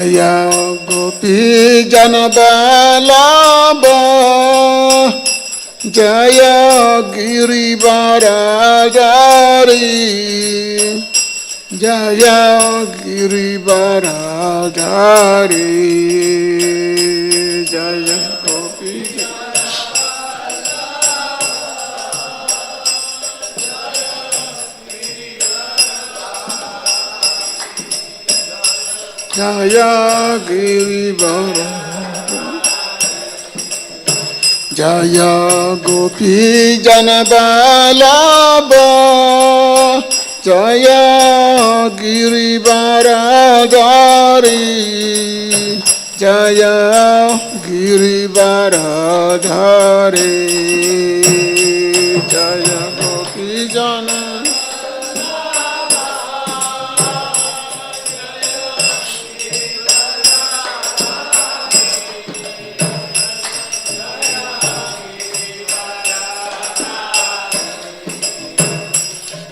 Jaya Gopi Janaballabha Jaya Girivaradhari Jaya Girivaradhari Jaya Gopi Jaya Girivaradhari Jaya Gopi Janaballabha Jaya Girivaradhari Jaya Girivaradhari Jaya Gopi Jana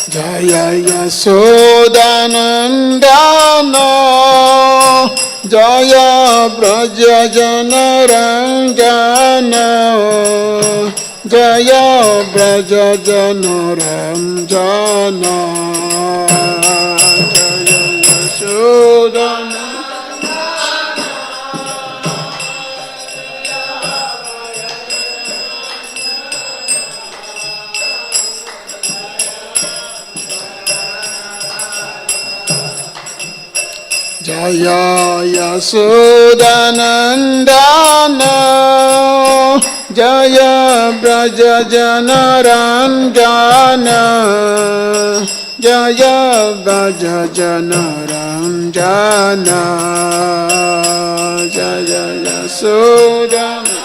Jaya Yasodanandana Jaya Braja Janaranjana Jaya Braja Janaranjana Jaya Yasodanandana Jaya Yasodanandana Jaya Braja Janaranjana Jaya Braja Janaranjana Jaya Yasodanandana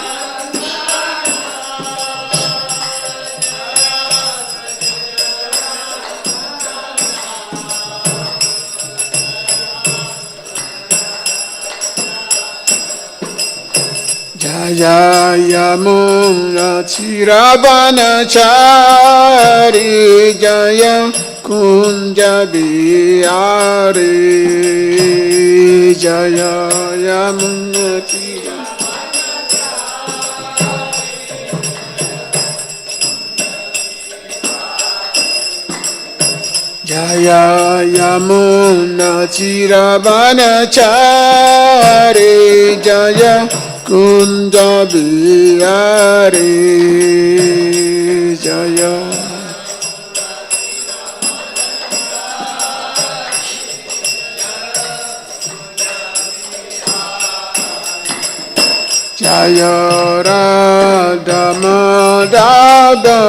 Jaya Yamuna Chiravanachari Jaya Kunja Bihari Jaya Yamuna Jaya Yamuna Chiravanachari Jaya Kunda Bihari Jaya Jaya Radha Madhava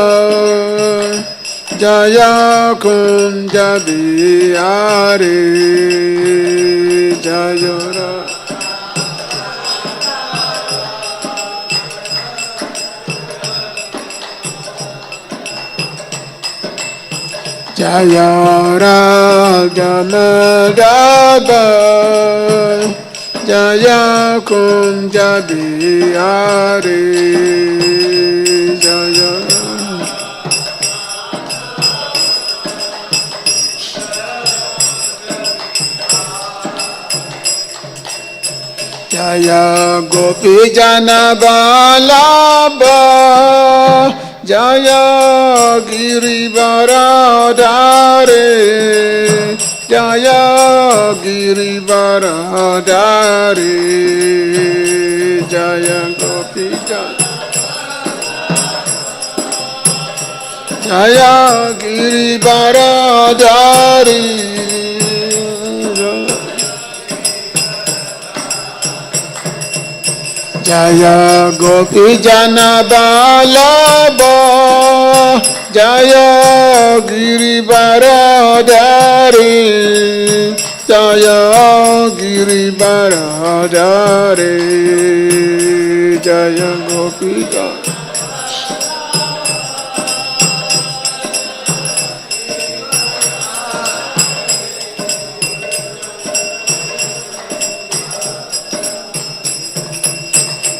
Jaya Kunda Bihari Jaya Radha Jaya Radha Madhava Jaya Kunja Bihari Jaya Jaya Gopi Janaballabha Jaya Girivaradhari Jaya Girivaradhari Jaya Gopi Jaya Girivaradhari Jaya Gopi Janaballabha Jaya Girivaradhari Jaya Girivaradhari Jaya Gopi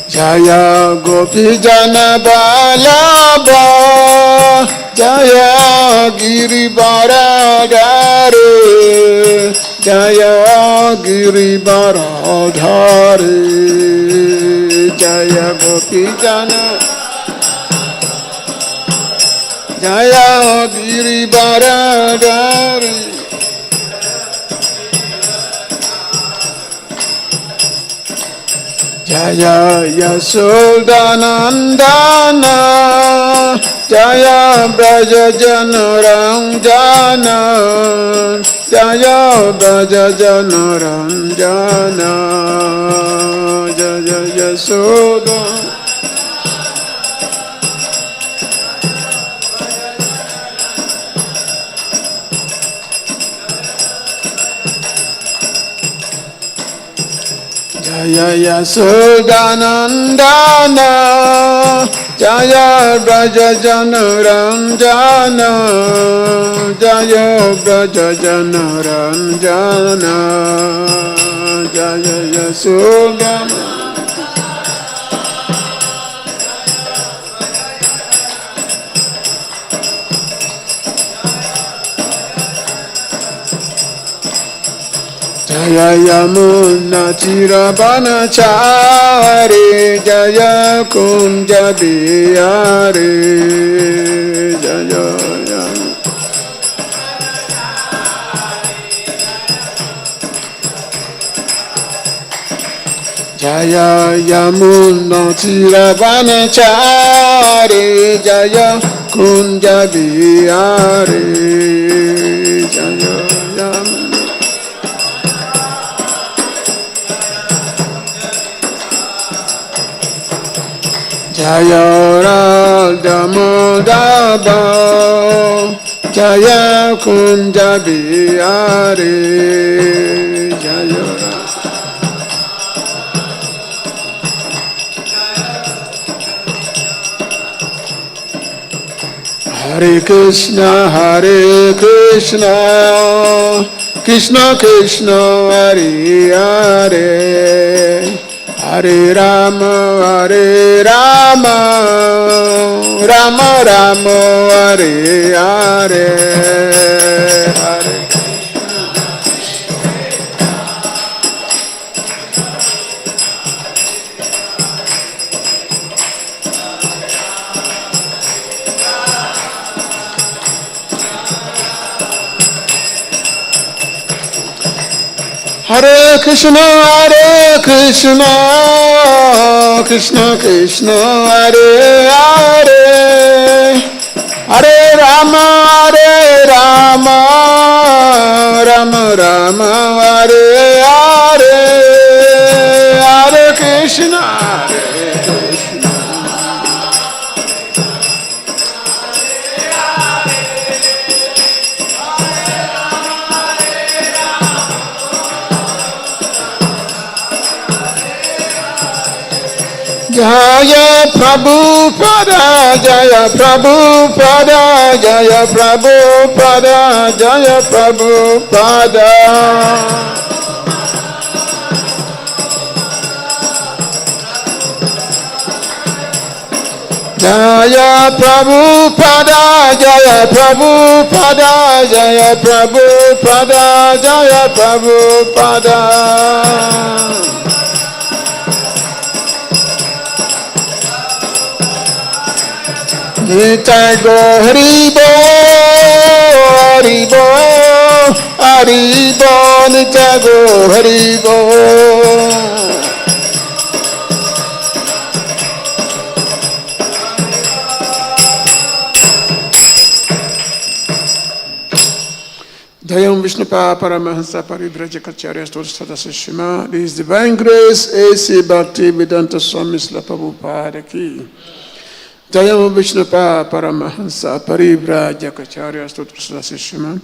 Jaya Gopi Janaballabha Jaya Girivaradhari Jaya Girivaradhari Jaya Gopijana Jaya Girivaradhari Jaya Yasodanandana Jaya Braja Janaranjana Jaya Braja Janaranjana Jaya Yasodanandana Jaya Yasodanandana Jaya Braja Janaranjana Jaya Braja Janaranjana Jaya Yasodanandana Jaya Yamuna Tiravanachari Jaya Kunja Bihari Jaya Yamuna Jaya Yamuna Tiravanachari Jaya Kunja Bihari Jaya Yamuna Jaya Radha Madhava Jaya Kunja Bihari Jaya Hare Krishna Krishna Krishna Hare Hare Hare Rama Rama Rama Hare Hare Hare Hare Krishna Krishna Krishna Hare Hare Hare Rama Rama Rama Hare Hare Hare Krishna Jaya Prabhupada Jaya Prabhupada Jaya Prabhupada Jaya Prabhupada Jaya Prabhupada Jaya Prabhupada Jaya Prabhupada Jaya Prabhupada Nitai go Haribo Haribo Haribo Nitai go Haribo Dayam Vishnupa Paramahansa Paribrajacharya Stodhasthadasa Srimad. His Divine Grace A.C. Bhakti Vedanta Swami Srila Prabhupada Ki. Jayam Vishnupa Paramahansa Paribrajacharya Stodhasthadasa Srimad.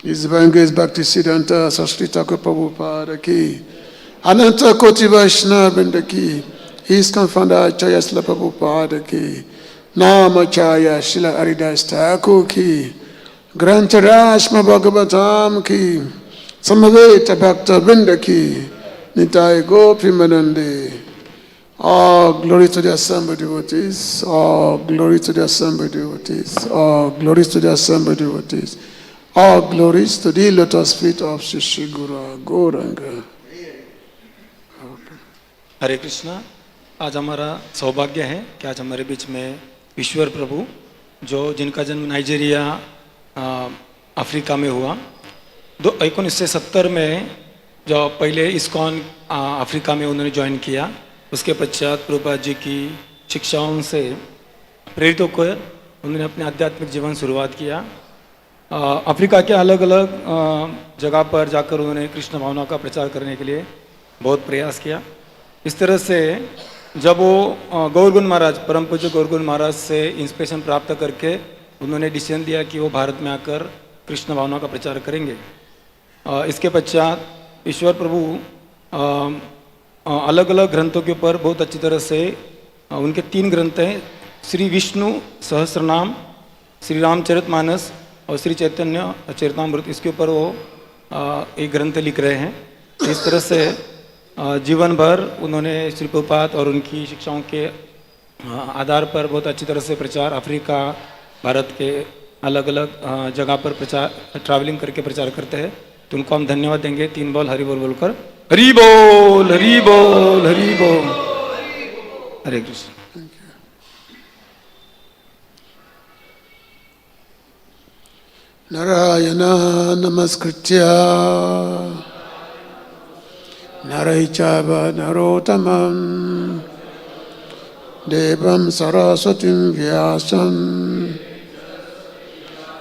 His Divine Grace Bhakti Siddhanta Saraswati Thakur Prabhupada Ki. Ananta Koti Vaishnava Vrinda Ki. His Confounder Acharya Srila Prabhupada Ki. Namacharya Srila Haridas Thakur Ki. Grantarashma Bhagavatam Ki. Samaveta Bhakta Vrinda Ki. Nitai Gopimanande. All glory to the assembled devotees. All glory to the assembled devotees. All glory to the assembled devotees. All glories to the lotus feet of Shri Guru Gauranga. हरे कृष्णा। आज हमारा सौभाग्य है कि आज हमारे बीच में ईश्वर प्रभु, जिनका जन्म नाइजीरिया अफ्रीका में हुआ। 1970 में जो पहले इस्कॉन अफ्रीका में उन्होंने ज्वाइन किया, उसके पश्चात प्रभुपाद जी की शिक्षाओं से प्रेरित होकर उन्होंने अपने आध्यात्मिक जीवन शुरुआत किया। अफ्रीका के अलग अलग जगह पर जाकर उन्होंने कृष्ण भावना का प्रचार करने के लिए बहुत प्रयास किया। इस तरह से जब वो गौरगुण महाराज, परम पूज्य गौरगुण महाराज से इंस्पिरेशन प्राप्त करके उन्होंने डिसीजन दिया कि वो भारत में आकर कृष्ण भावना का प्रचार करेंगे। इसके पश्चात ईश्वर प्रभु अलग अलग ग्रंथों के ऊपर बहुत अच्छी तरह से, उनके 3 ग्रंथ हैं, श्री विष्णु सहस्रनाम, श्री रामचरितमानस और श्री चैतन्य चरितामृत, इसके ऊपर वो एक ग्रंथ लिख रहे हैं। इस तरह से जीवन भर उन्होंने श्री प्रभुपाद और उनकी शिक्षाओं के आधार पर बहुत अच्छी तरह से प्रचार, अफ्रीका, भारत के अलग अलग जगह पर प्रचार, ट्रैवलिंग करके प्रचार करते हैं। तो उनको हम धन्यवाद देंगे 3 बार हरि बोल बोलकर। हरि बोल, हरि बोल, हरि बोल। हरे Krishna. Narayana namaskritya Naraichava narotamam Devam saraswatim vyasam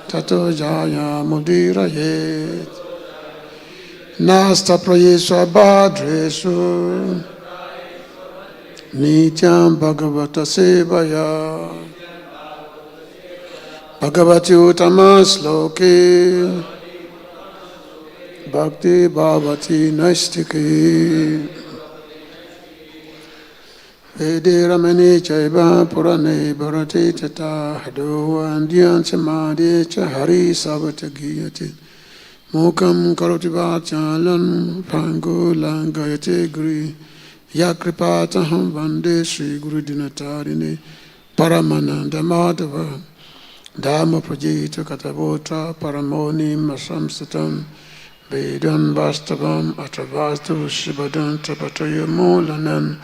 Tato jaya mudirayet Nasta prayesva bhadresu Nityam bhagavata sevaya Bhagavati Uttama Sloke Bhakti Bhavati Naistiki Vede Ramani Chaiva Purane Bharati Tata Hado Andyan Samadhi Chahari Savata Giyati Mukam Karoti Vachalan Pango Langayate Guri Yakripataham Vande Sri Guru Dinatarine Paramananda Madhava Dhamma Prajita Katavotra Paramoni Masamsatam Vedan Vastavam Atavastu Shibadan Tapataya Mulanan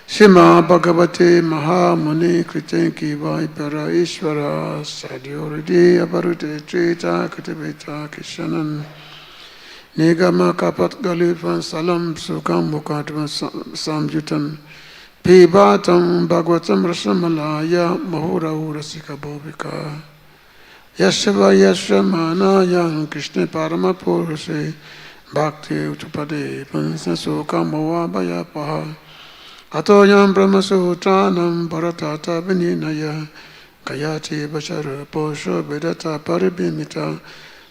Shima Bhagavate Mahamuni Kritenki Vaipara Ishvara Sadyoridi Abarute Trita Katavita Kishanan Nigama Kapat Galifan Salam Sukam Mukatva Samjutan Pibatam Bhagavatam Rasamalaya Mahura Urasika Bhuvika Yashava Yashamanaya Krishna Parama Puruse Bhakti Utupade Pansasoka Moabaya Paha Atoyam Brahmasutranam Bharatata Vininaya Kayati Bachara Posho Vedata Paribimita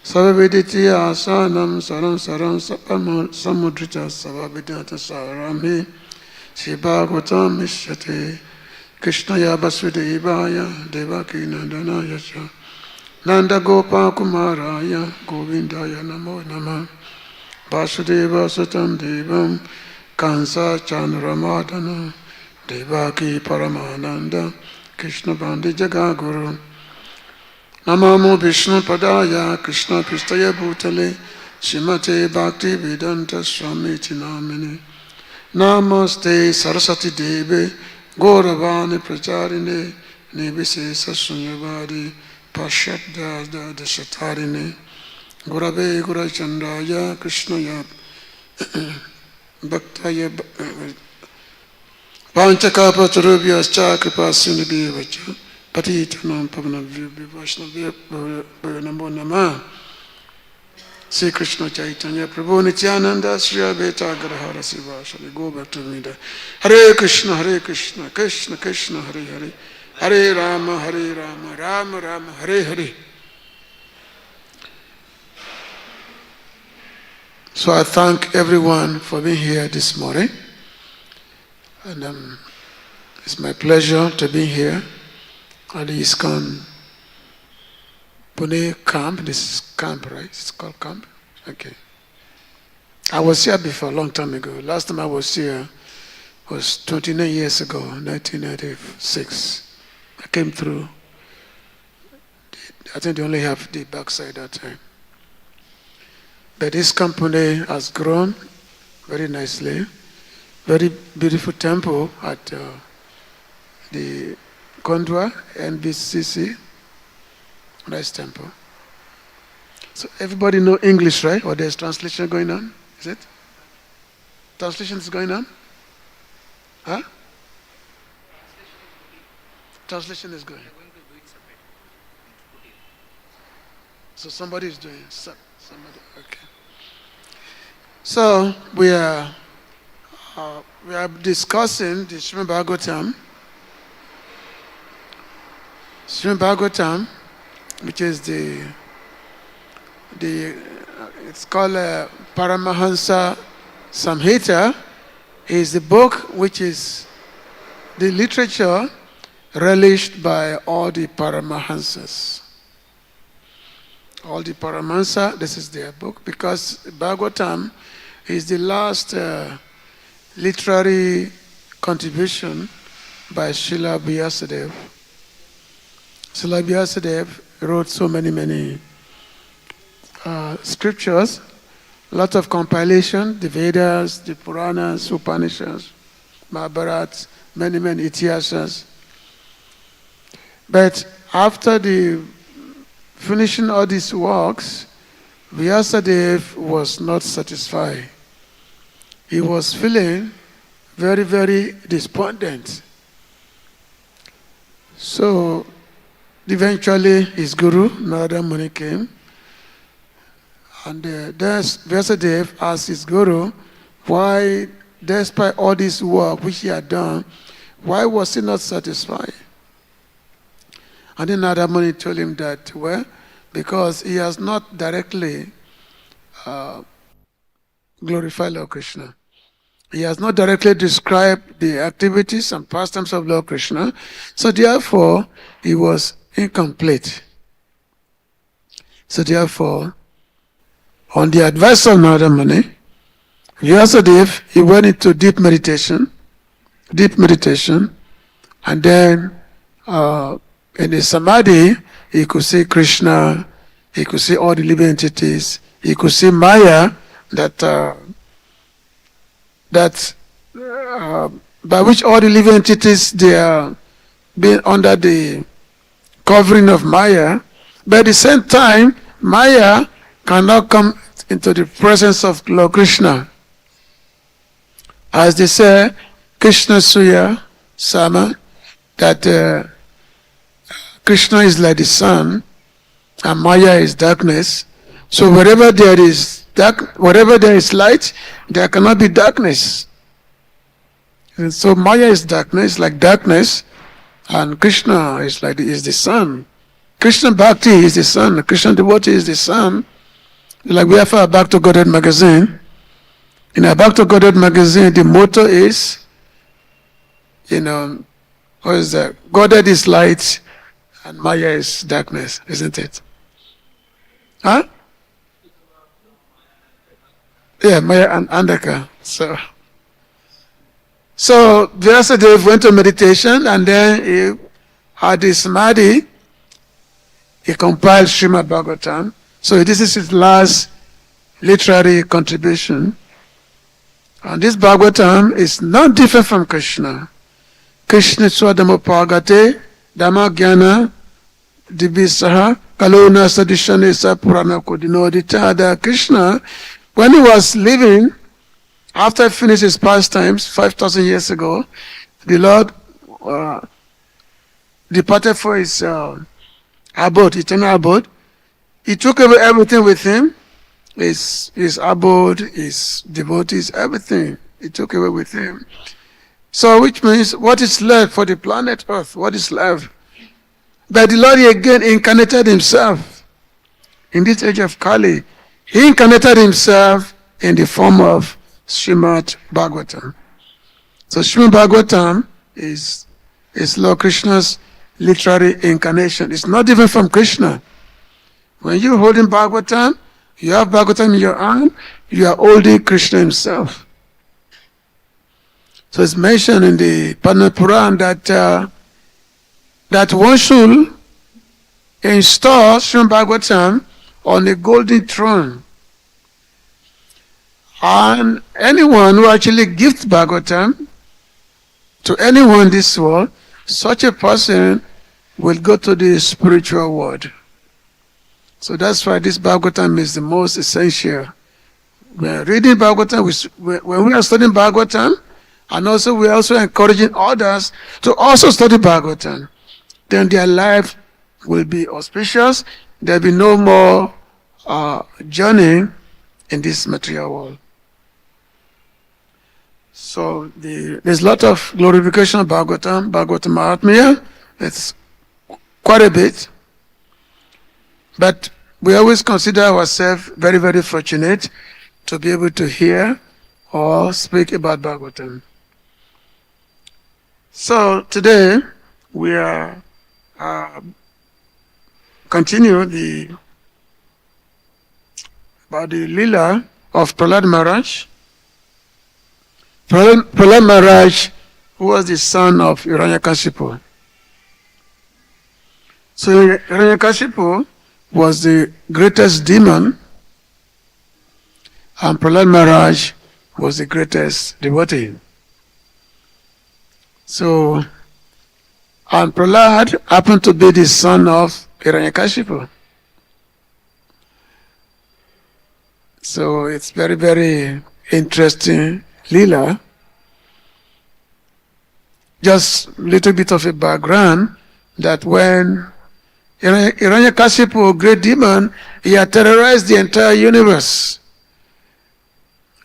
Savaviditi Asanam Saram Saram Samudrita Savavidata Sarami Sri Bhagavatam Mishyate Krishnaya Vasudevaya Devaki Nandanaya Cha Nanda Gopa Kumaraya Govindaya Namo Namah Vasudeva Satam Devam Kansa Chandramadana Devaki Paramananda Krishna Bandi Jagaguru Namamo Vishnu Padaya Krishna Pristaya Bhutale Shrimate Bhakti Vedanta Swami Namine Namaste Saraswati Deve Gauravani Pracharine Nivise Sunyavadi Pashat Dashatarine Gurave Gurachandaya Krishnaya Bhaktaya Panchakapa Tarubhyascha Kripa Sindhibhavacha Patitanam Pavanavya Vaishnavya Namo Namah Sri Krishna Chaitanya Prabhu Nityananda Sri Advaita Gadadhara Sivasari. Go back to me there. Hare Krishna, Krishna Krishna, Hare Hare, Hare Rama, Rama Rama, Hare Hare. So I thank everyone for being here this morning. And it's my pleasure to be here at the ISKCON Pune camp. This is camp, right? It's called camp? Okay. I was here before, a long time ago. Last time I was here was 29 years ago, 1996. I came through. I think they only have the backside that time. But this company has grown very nicely. Very beautiful temple at the Kondwa NBCC. Nice temple. So everybody know English, right? Or there's translation going on? Is it? Translation is going on? Huh? Translation is going. So somebody is doing. Somebody. Okay. So we are discussing the Srimad Bhagavatam. Srimad Bhagavatam, which is it's called Paramahansa Samhita, is the book which is the literature relished by all the Paramahansas. All the Paramahansa, this is their book, because Bhagavatam is the last literary contribution by Srila Vyasadeva. Srila Vyasadeva wrote so many scriptures, a lot of compilation, the Vedas, the Puranas, Upanishads, Mahabharata, many Itihasas. But after the finishing all these works, Vyasadeva was not satisfied. He was feeling very despondent. So eventually his guru, Narada Muni, came, and Vyasadeva asked his guru, why, despite all this work which he had done, why was he not satisfied? And then Narada Muni told him that, well, because he has not directly glorified Lord Krishna. He has not directly described the activities and pastimes of Lord Krishna, so therefore he was incomplete. So therefore, on the advice of Narada Muni, Vyasadeva, he went into deep meditation, and then in the samadhi, he could see Krishna, he could see all the living entities, he could see Maya, by which all the living entities, they are being under the covering of Maya, but at the same time, Maya cannot come into the presence of Lord Krishna. As they say, Krishna Suya Sama, that Krishna is like the sun and Maya is darkness. So wherever there is light, there cannot be darkness. And so Maya is darkness, like darkness, and Krishna is the sun. Krishna Bhakti is the sun. Krishna devotee is the sun. Like we have our Back to Godhead magazine. In our Back to Godhead magazine, the motto is, what is that? Godhead is light and Maya is darkness, isn't it? Huh? Yeah, Maya and Andhaka. So Vyasadeva went to meditation, and then he had his samadhi. He compiled Srimad Bhagavatam. So this is his last literary contribution. And this Bhagavatam is not different from Krishna. Krishna Swadama Pagate, Dhamma Jnana, Divisaha, Kalona Sadishanesa Purana Kodinodita. Krishna, when he was living, after he finished his pastimes 5,000 years ago, the Lord departed for his abode, eternal abode. He took away everything with him, his abode, his devotees, everything he took away with him. So which means, what is left for the planet Earth? What is left? But the Lord again incarnated himself in this age of Kali. He incarnated himself in the form of Srimad Bhagavatam. So Srimad Bhagavatam is Lord Krishna's literary incarnation. It's not different from Krishna. When you're holding Bhagavatam, you have Bhagavatam in your hand, you are holding Krishna himself. So it's mentioned in the Padma Purana that one should install Srimad Bhagavatam on a golden throne. And anyone who actually gives Bhagavatam to anyone in this world, such a person will go to the spiritual world. So that's why this Bhagavatam is the most essential. We are reading Bhagavatam, when we are studying Bhagavatam, and also we are also encouraging others to also study Bhagavatam. Then their life will be auspicious. There will be no more journey in this material world. So there's a lot of glorification of Bhagavatam, Bhagavatam Mahatmya. It's quite a bit. But we always consider ourselves very, very fortunate to be able to hear or speak about Bhagavatam. So today we are continue about the Lila of Prahlad Maharaj. Prahlad Maharaj, who was the son of Hiranyakashipu. So Hiranyakashipu was the greatest demon, and Prahlad Maharaj was the greatest devotee. So, and Prahlad happened to be the son of Hiranyakashipu. So it's very, very interesting Leela. Just a little bit of a background that when Hiranyakashipu, great demon, he had terrorized the entire universe.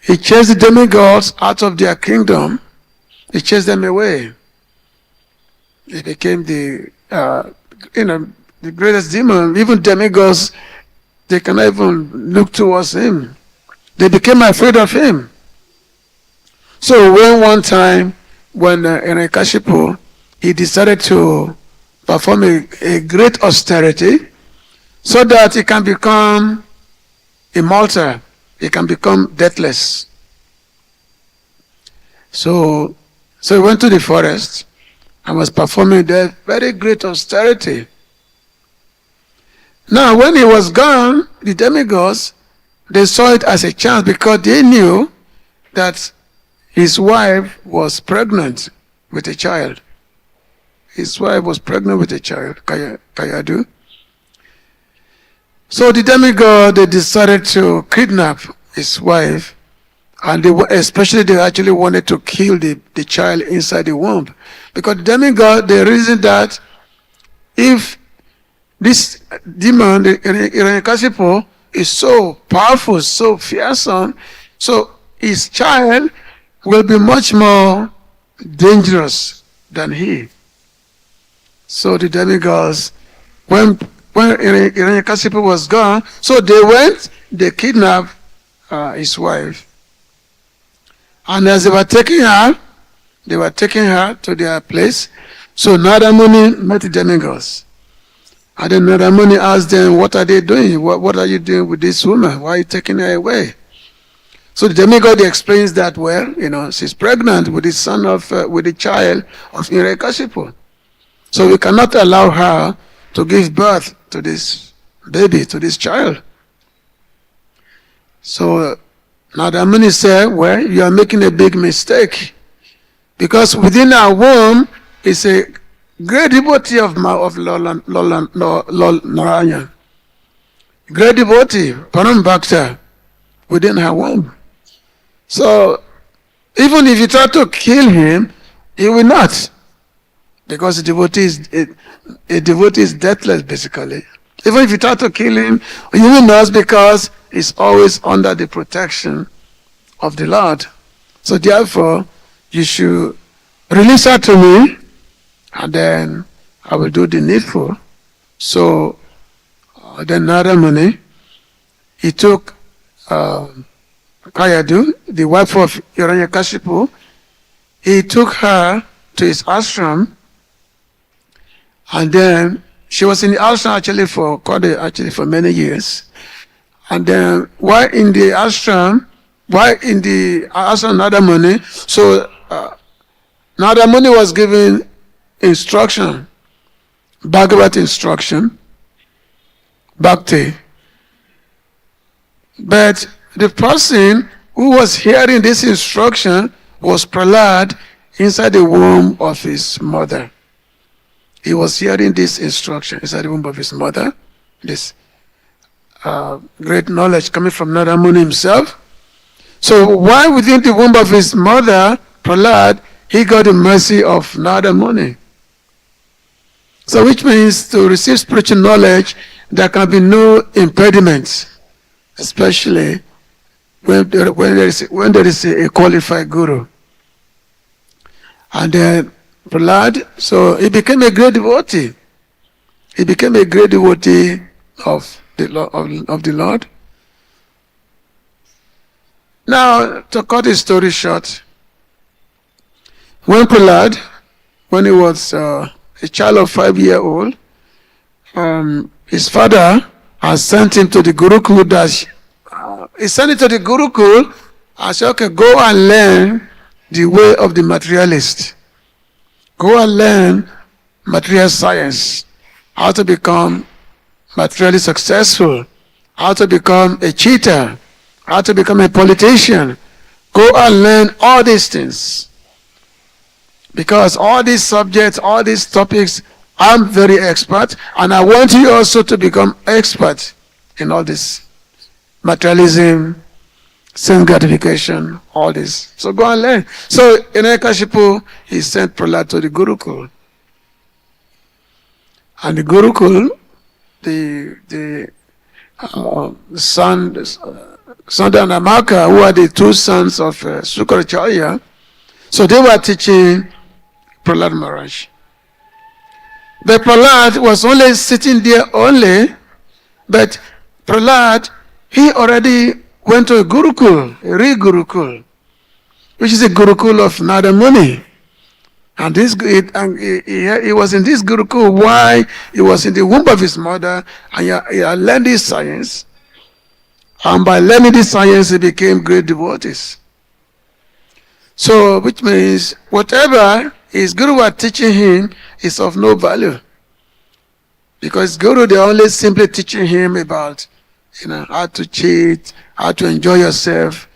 He chased the demigods out of their kingdom. He chased them away. He became the greatest demon. Even demigods, they cannot even look towards him. They became afraid of him. So when one time, when Hiranyakashipu, he decided to perform a great austerity so that he can become immortal, he can become deathless. So he went to the forest and was performing that very great austerity. Now when he was gone, the demigods, they saw it as a chance because they knew that his wife was pregnant with a child. His wife was pregnant with a child, Kayadu. So the demigod, they decided to kidnap his wife, and they actually wanted to kill the child inside the womb. Because the demigod, they reasoned that if this demon, the Hiranyakashipu, is so powerful, so fearsome, so his child will be much more dangerous than he. So the demigods, when Hiranyakashipu was gone, so they kidnapped his wife. And as they were taking her to their place. So Narada Muni met the demigods. And then Narada Muni asked them, what are they doing? What are you doing with this woman? Why are you taking her away? So the demigod explains that, well, she's pregnant with the son with the child of Hiranyakashipu. So we cannot allow her to give birth to this baby, to this child. So Narada Muni said, well, you are making a big mistake. Because within our womb is a great devotee of Lord Narayan. Great devotee, Param Bhakta, within her womb. So even if you try to kill him, he will not. Because a devotee is deathless, basically. Even if you try to kill him, he will not, because he's always under the protection of the Lord. So therefore, you should release her to me, and then I will do the needful. So then Narada Muni, he took Kayadu, the wife of Hiranyakashipu, he took her to his ashram, and then she was in the ashram actually for many years. And then while in the ashram Narada Muni, so Narada Muni was giving instruction, Bhagavat instruction, Bhakti. But the person who was hearing this instruction was Prahlad inside the womb of his mother. He was hearing this instruction inside the womb of his mother, this great knowledge coming from Narada Muni himself. So while within the womb of his mother, Prahlad, he got the mercy of Narada Muni. So which means to receive spiritual knowledge, there can be no impediments, especially when there is a qualified guru. And then Prahlad, so he became a great devotee. He became a great devotee of the Lord. Now, to cut his story short, when Prahlad, when he was a child of 5-year-old, his father has sent him to the Gurukul. He sent him to the Gurukul and said, okay, go and learn the way of the materialist. Go and learn material science, how to become materially successful, how to become a cheater, how to become a politician. Go and learn all these things. Because all these subjects, all these topics, I'm very expert, and I want you also to become expert in all this materialism, sense gratification, all this. So go and learn. So Hiranyakashipu, he sent Prahlad to the Gurukul. And the Gurukul, the son, Sanda and Amaka, who are the two sons of Sukracharya, so they were teaching Prahlad Maharaj. But Prahlad was only sitting there only, but Prahlad, he already went to a Gurukul, a real Gurukul, which is a Gurukul of Narada Muni. And he was in this Gurukul while he was in the womb of his mother, and he had learned this science. And by learning this science, he became great devotees. So, which means whatever his guru was teaching him is of no value. Because guru, they are only simply teaching him about, how to cheat, how to enjoy yourself,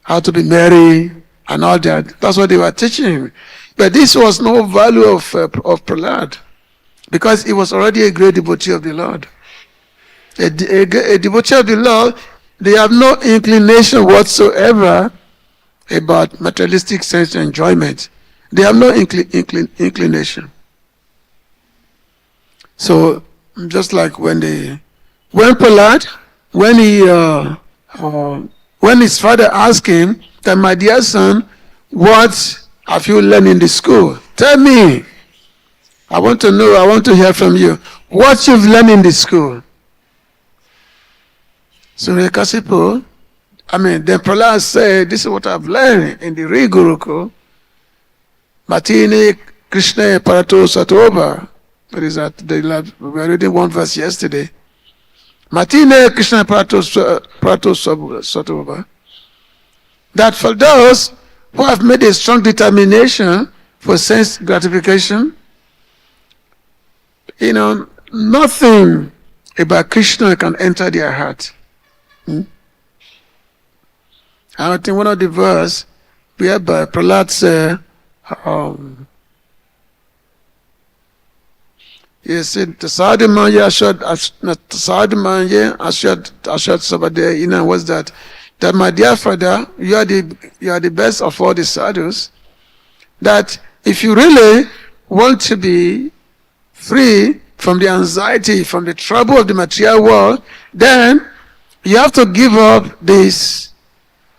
how to be merry, and all that. That's what they were teaching him. But this was no value of Prahlad, because he was already a great devotee of the Lord. A devotee of the Lord, they have no inclination whatsoever about materialistic sense enjoyment. They have no inclination. So, just like when Prahlad, when his father asked him that, my dear son, what have you learned in the school? Tell me. I want to know, I want to hear from you. What you've learned in the school? So Hiranyakashipu, then Prahlad said, this is what I've learned in the real Gurukul. Chant Hare Krishna Parato Satoba. That is at the lab. We were reading one verse yesterday. Chant Hare Krishna Parato Satoba. That for those who have made a strong determination for sense gratification, nothing about Krishna can enter their heart. I think one of the verse whereby Prahlad said, he said, Tasadimanya Ashad Sabade, what's that? That my dear father, you are the best of all the sadhus, that if you really want to be free from the anxiety, from the trouble of the material world, then you have to give up this,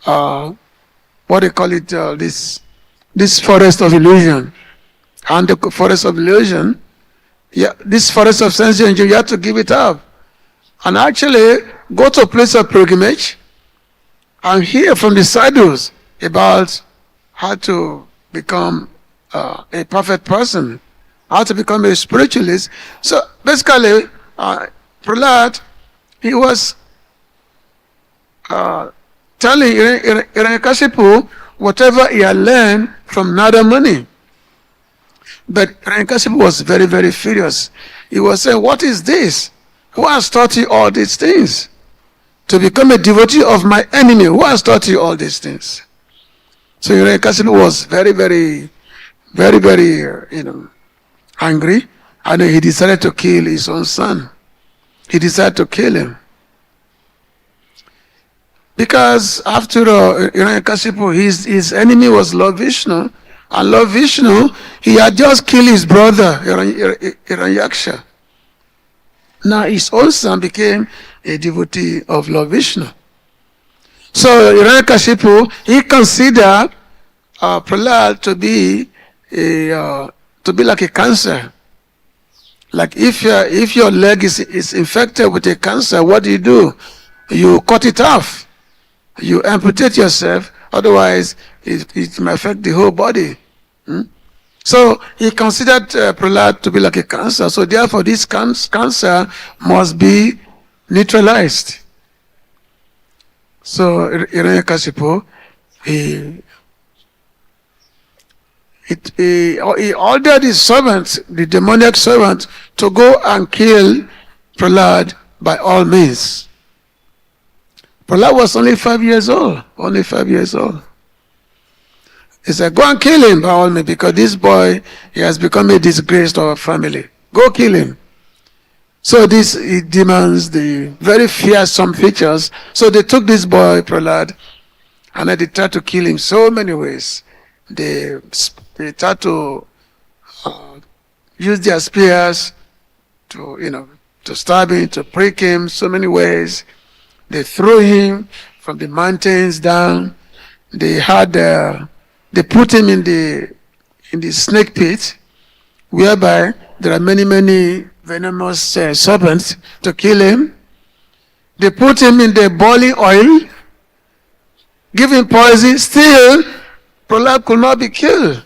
what they call it, this forest of illusion. And the forest of illusion, this forest of sense enjoy, you have to give it up. And actually go to a place of pilgrimage and hear from the sadhus about how to become a perfect person, how to become a spiritualist. So basically, Prahlad, he was telling Hiranyakashipu whatever he had learned from Narada Muni. But Hiranyakashipu was very, very furious. He was saying, what is this? Who has taught you all these things? to become a devotee of my enemy. Who has taught you all these things? So Hiranyakashipu was very, very, very, very, angry, and he decided to kill his own son. He decided to kill him. Because after all, Hiranyakashipu, his enemy was Lord Vishnu, and Lord Vishnu, he had just killed his brother, Hiranyaksha. Now his own son became a devotee of Lord Vishnu. So Hiranyakashipu, he considered Prahlad to be like a cancer. Like if your leg is infected with a cancer, what do? You cut it off. You amputate yourself, otherwise it may affect the whole body. So he considered Prahlad to be like a cancer. So therefore this cancer must be neutralized. So Hiranyakashipu, he ordered his servant, the demoniac servant, to go and kill Prahlad by all means. Prahlad was only 5 years old. Only 5 years old. He said, go and kill him by all means, because this boy, he has become a disgrace to our family. Go kill him. So it demands the very fearsome features. So they took this boy, Prahlad, and they tried to kill him so many ways. They tried to use their spears to stab him, to prick him so many ways. They threw him from the mountains down. They put him in the snake pit, whereby there are many, many venomous serpents to kill him. They put him in the boiling oil, give him poison. Still, Prahlad could not be killed.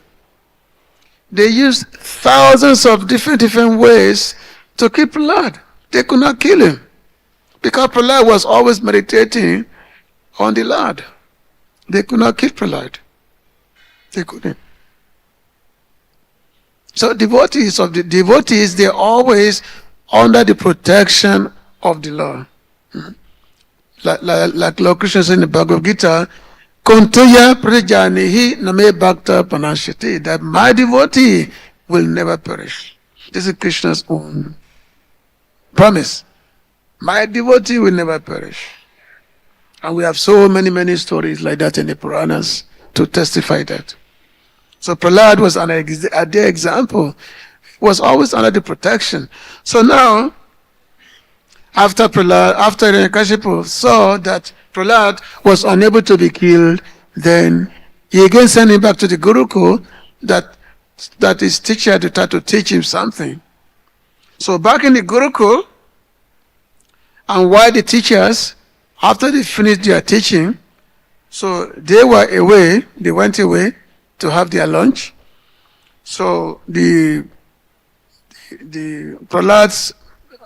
They used thousands of different ways to kill Prahlad. They could not kill him, because Prahlad was always meditating on the Lord. They could not kill Prahlad. They couldn't. So devotees, they're always under the protection of the Lord. Like Lord Krishna said in the Bhagavad Gita, Kuntuya Prajanihi Name Bhakta Panashati, that my devotee will never perish. This is Krishna's own promise. My devotee will never perish. And we have so many, many stories like that in the Puranas to testify that. So Prahlad was a their example, was always under the protection. So now, after Hiranyakashipu saw that Prahlad was unable to be killed, then he again sent him back to the Gurukul, that his teacher had to try to teach him something. So back in the Gurukul, and while the teachers, after they finished their teaching, so they went away to have their lunch. So the Prahlad's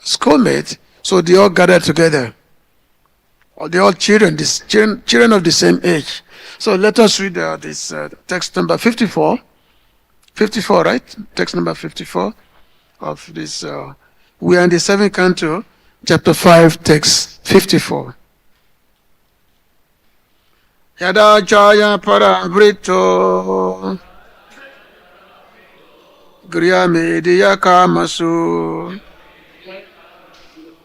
schoolmates, so they all gathered together. They're all children of the same age. So let us read this text number 54. 54, right? Text number 54 of this. We are in the 7th canto, chapter 5, text 54. Yada chaya paravrito griya mediya kamasu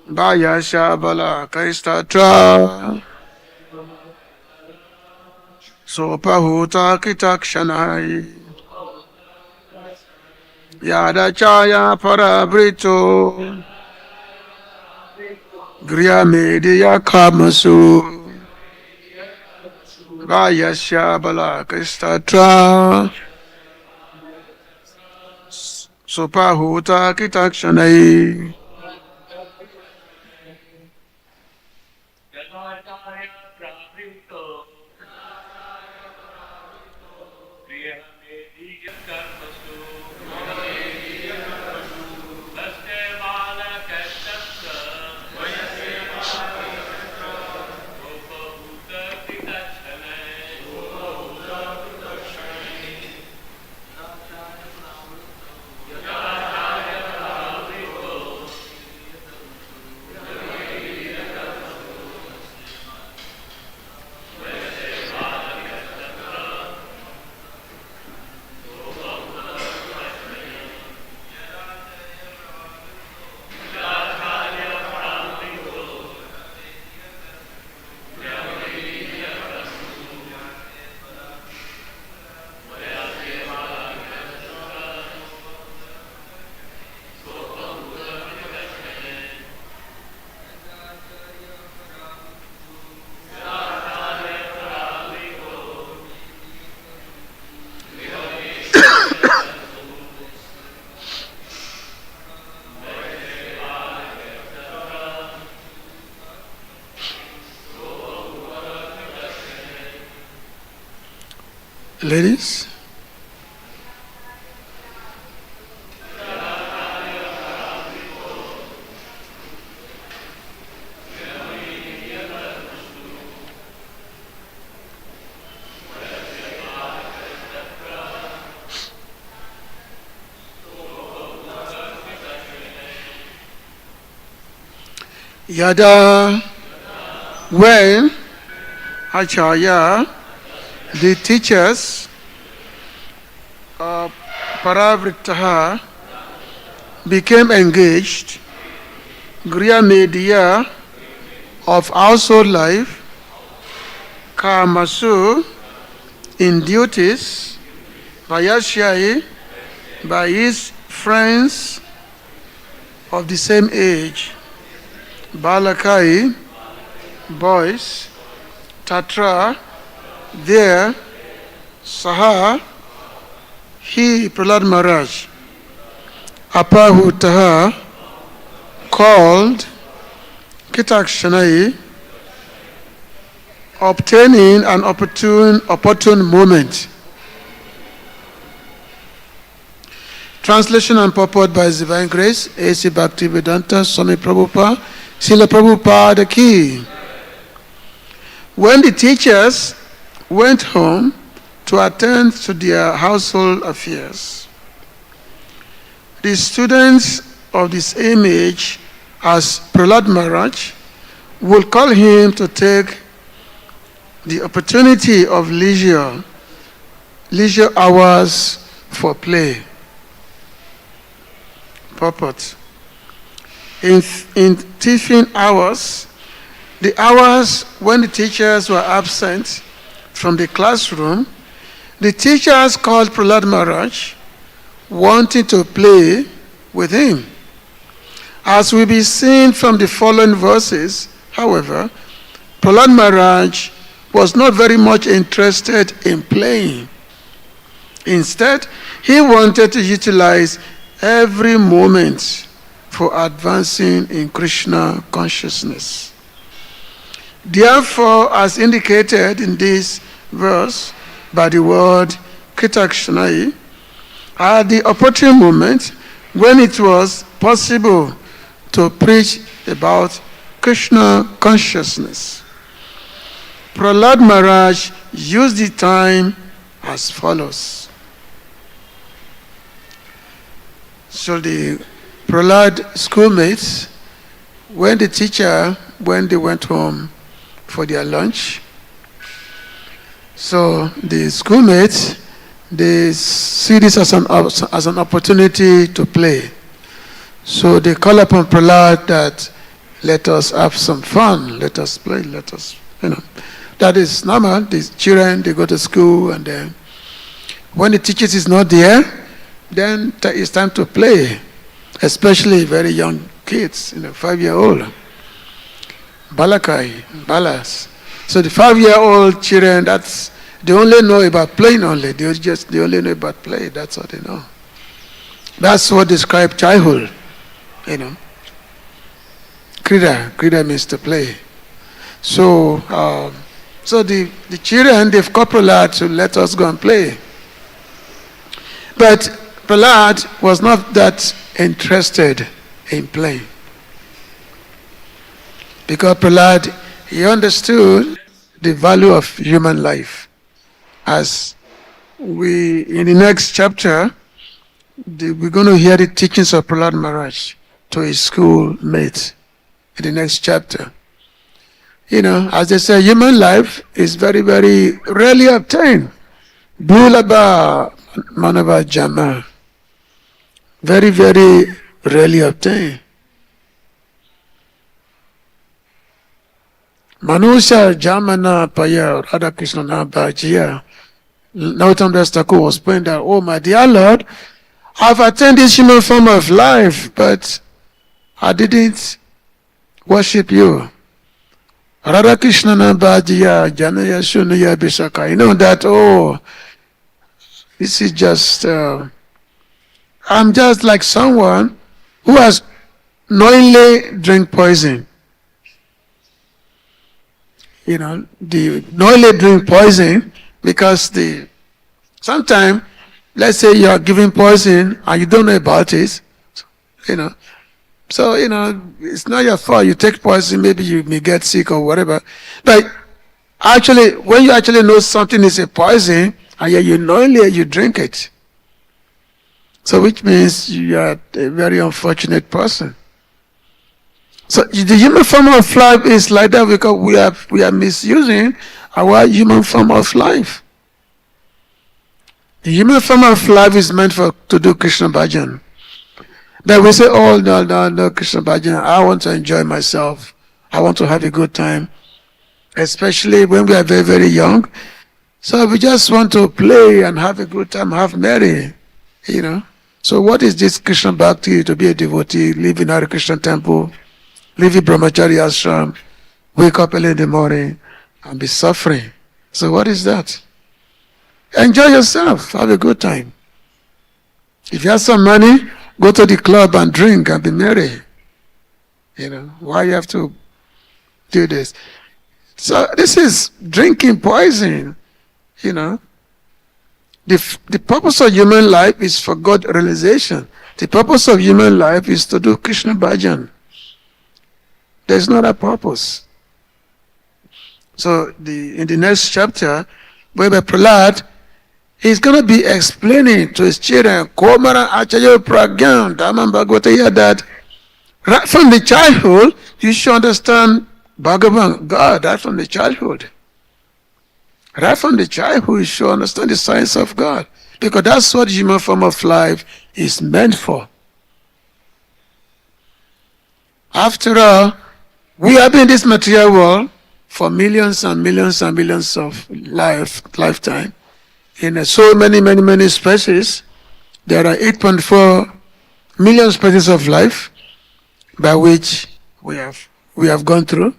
baya shabala kaistatra sopahuta kitakshanai. Yada chaya paravrito griya mediya kamasu Vayasya bala kristatra Supahuta kitakshanai. Ladies? Yada, when Acharya, the teachers of Paravrittaha became engaged, Griya media of household life, Kamasu in duties, Vayashyai by his friends of the same age, Balakai, boys, Tatra, there, Saha, he, Prahlad Maharaj, Apahutaha, called, Kitakshanai, obtaining an opportune moment. Translation and purport by His Divine Grace, A.C. Bhaktivedanta Swami Prabhupada, Srila Prabhupada Ki. When the teachers went home to attend to their household affairs, the students of the same age as Prahlad Maharaj would call him to take the opportunity of leisure hours for play. Purport. In tiffin hours, the hours when the teachers were absent from the classroom, the teachers called Prahlad Maharaj, wanting to play with him. As will be seen from the following verses, however, Prahlad Maharaj was not very much interested in playing. Instead, he wanted to utilize every moment for advancing in Krishna consciousness. Therefore, as indicated in this verse by the word Kitakshanai, at the opportune moment when it was possible to preach about Krishna consciousness, Prahlad Maharaj used the time as follows. So the Prahlad schoolmates, when they went home for their lunch, so the schoolmates, they see this as an opportunity to play. So they call upon Prahlad that let us have some fun, let us play, That is normal. The children, they go to school, and then when the teachers is not there, then it's time to play, especially very young kids, 5-year-old. Balakai, balas. So the 5-year-old children, they only know about playing only. They only know about play. That's what they know. That's what describes childhood, Krida means to play. So, the children, they've called Prahlad to let us go and play. But Prahlad was not that interested in playing. Because Prahlad, he understood the value of human life. As in the next chapter, we're going to hear the teachings of Prahlad Maharaj to his schoolmates in the next chapter. As they say, human life is very, very rarely obtained. Dulaba manava jama. Very, very rarely obtained. Manusha jamana paya Radha Krishna na bhajiya. Nautam Das Thakur was praying that, oh my dear Lord, I've attained this human form of life, but I didn't worship you. Radha Krishna na bhajiya janaya shunaya bisaka. You know that, this is just, I'm just like someone who has knowingly drank poison. The knowingly drink poison because the Sometimes, let's say you are giving poison and you don't know about it, you know. So, it's not your fault. You take poison, maybe you may get sick or whatever. But actually, when you actually know something is a poison, and yet you knowingly you drink it. So which means you are a very unfortunate person. So the human form of life is like that because we are misusing our human form of life. The human form of life is meant to do Krishna bhajan. But we say, oh, no, Krishna bhajan, I want to enjoy myself. I want to have a good time. Especially when we are very, very young. So we just want to play and have a good time, have merry, So what is this Krishna bhakti, to be a devotee, live in Hare Krishna temple, live in brahmachari ashram, wake up early in the morning and be suffering? So what is that? Enjoy yourself, have a good time. If you have some money, go to the club and drink and be merry. Why you have to do this? So this is drinking poison, The purpose of human life is for God realization. The purpose of human life is to do Krishna bhajan. There's not a purpose. So in the next chapter, Bhagavad Prahlad is going to be explaining to his children, Komara Acharya Pragyan, Dhamma Bhagavata, that right from the childhood, you should understand Bhagavan, God, right from the childhood. Right from the childhood, you should understand the science of God. Because that's what the human form of life is meant for. After all, we have been in this material world for millions and millions and millions of lifetime. In so many species, there are 8.4 million species of life by which we have gone through.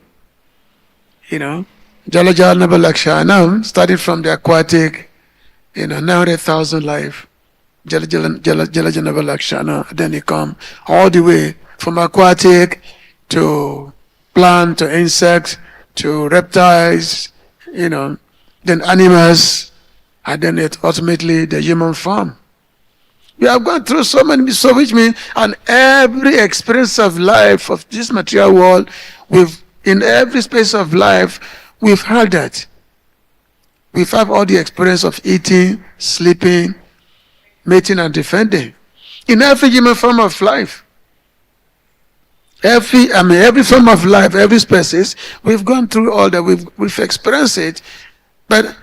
Jalajal Nabalakshanam, started from the aquatic, 900,000 life. Jalajal Nabalakshana, then it come all the way from aquatic to plant, to insects, to reptiles, then animals, and then ultimately the human form. We have gone through so which means, and every experience of life of this material world, in every space of life, we've had that. We've had all the experience of eating, sleeping, mating, and defending. In every human form of life. Every form of life, every species, we've gone through all that, we've experienced it. But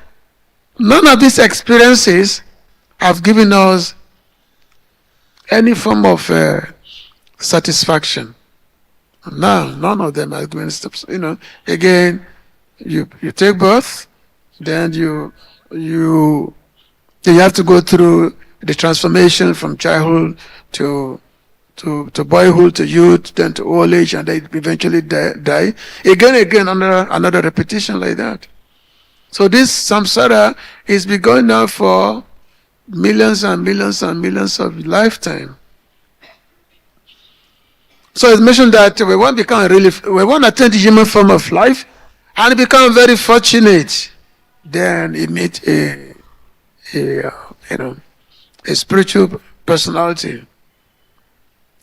none of these experiences have given us any form of satisfaction. No, none of them have given steps. Again, you take birth, then you have to go through the transformation from childhood to boyhood, to youth, then to old age, and then eventually die. Again, another repetition like that. So this samsara is been going on for millions and millions and millions of lifetime. So it's mentioned that we want to attain the human form of life and become very fortunate. Then you meet a spiritual personality.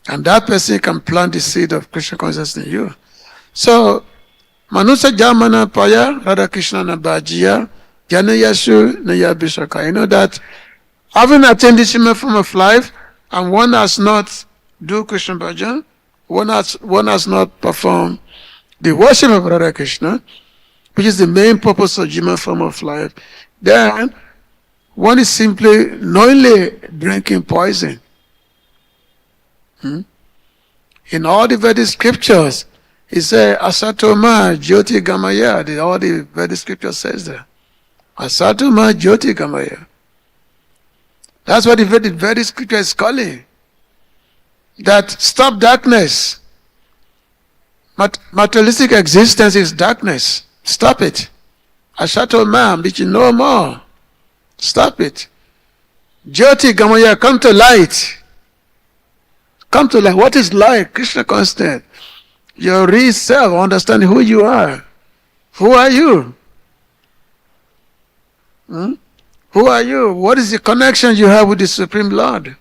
And that person can plant the seed of Krishna consciousness in you. So, Manusa Jamana Paya, Radha Krishna Nabhajiya, Jana Yashu Naya Bishaka. That having attained this human form of life, and one has not do Krishna bhajan, one has not performed the worship of Radha Krishna, which is the main purpose of human form of life, then one is simply knowingly drinking poison. In all the Vedic scriptures, it says, Asatoma Jyoti Gamaya. All the Vedic scriptures says that. Asatoma Jyoti Gamaya. That's what the Vedic scripture is calling. That stop darkness. Materialistic existence is darkness. Stop it. Asatoma, which you no more. Stop it. Jyoti Gamaya, come to light. Come to light. What is light? Krishna constant. Your real self, understanding who you are. Who are you? Who Who are you? What is the connection you have with the Supreme Lord?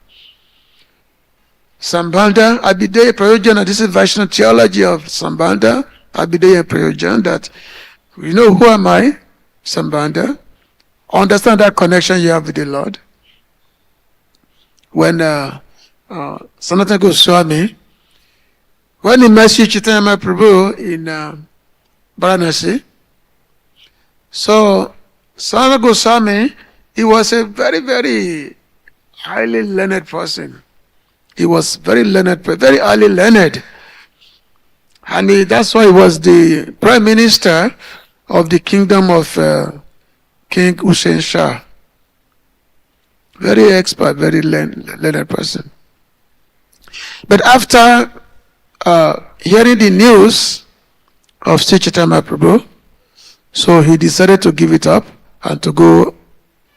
Sambandha, Abhideya, Prayojana. This is Vaishnava theology of Sambandha, Abhideya, Prayojana, that you know, who am I? Sambandha. Understand that connection you have with the Lord. When Sanatana Goswami, when he met Sri Chaitanya Prabhu in Varanasi, so Sanatana Goswami, he was a very, very highly learned person. He was very learned, very highly learned. And that's why he was the prime minister of the kingdom of King Hussein Shah. Very expert, very learned person. But after hearing the news of Sri Chaitanya Prabhu, so he decided to give it up and to go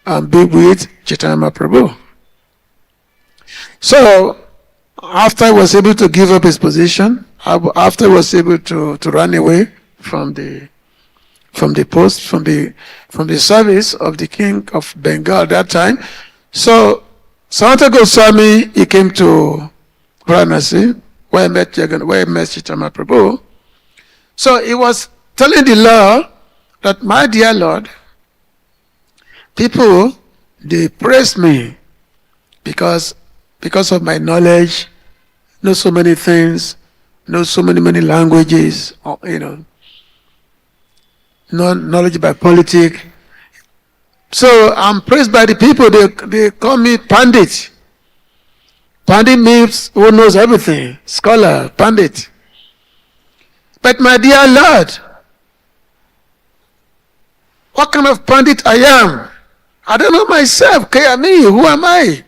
and be with Chaitanya Prabhu. So after he was able to give up his position, after he was able to run away from the post, from the service of the king of Bengal at that time, so Sanatana Goswami, he came to Varanasi, where he met Chaitanya Prabhu. So he was telling the Lord that, my dear Lord, people, they praise me because of my knowledge, know so many things, know so many languages, knowledge about politics. So I'm praised by the people. They call me Pandit. Pandit means who knows everything. Scholar, Pandit. But my dear Lord, what kind of Pandit I am? I don't know myself. Kayami, who am I?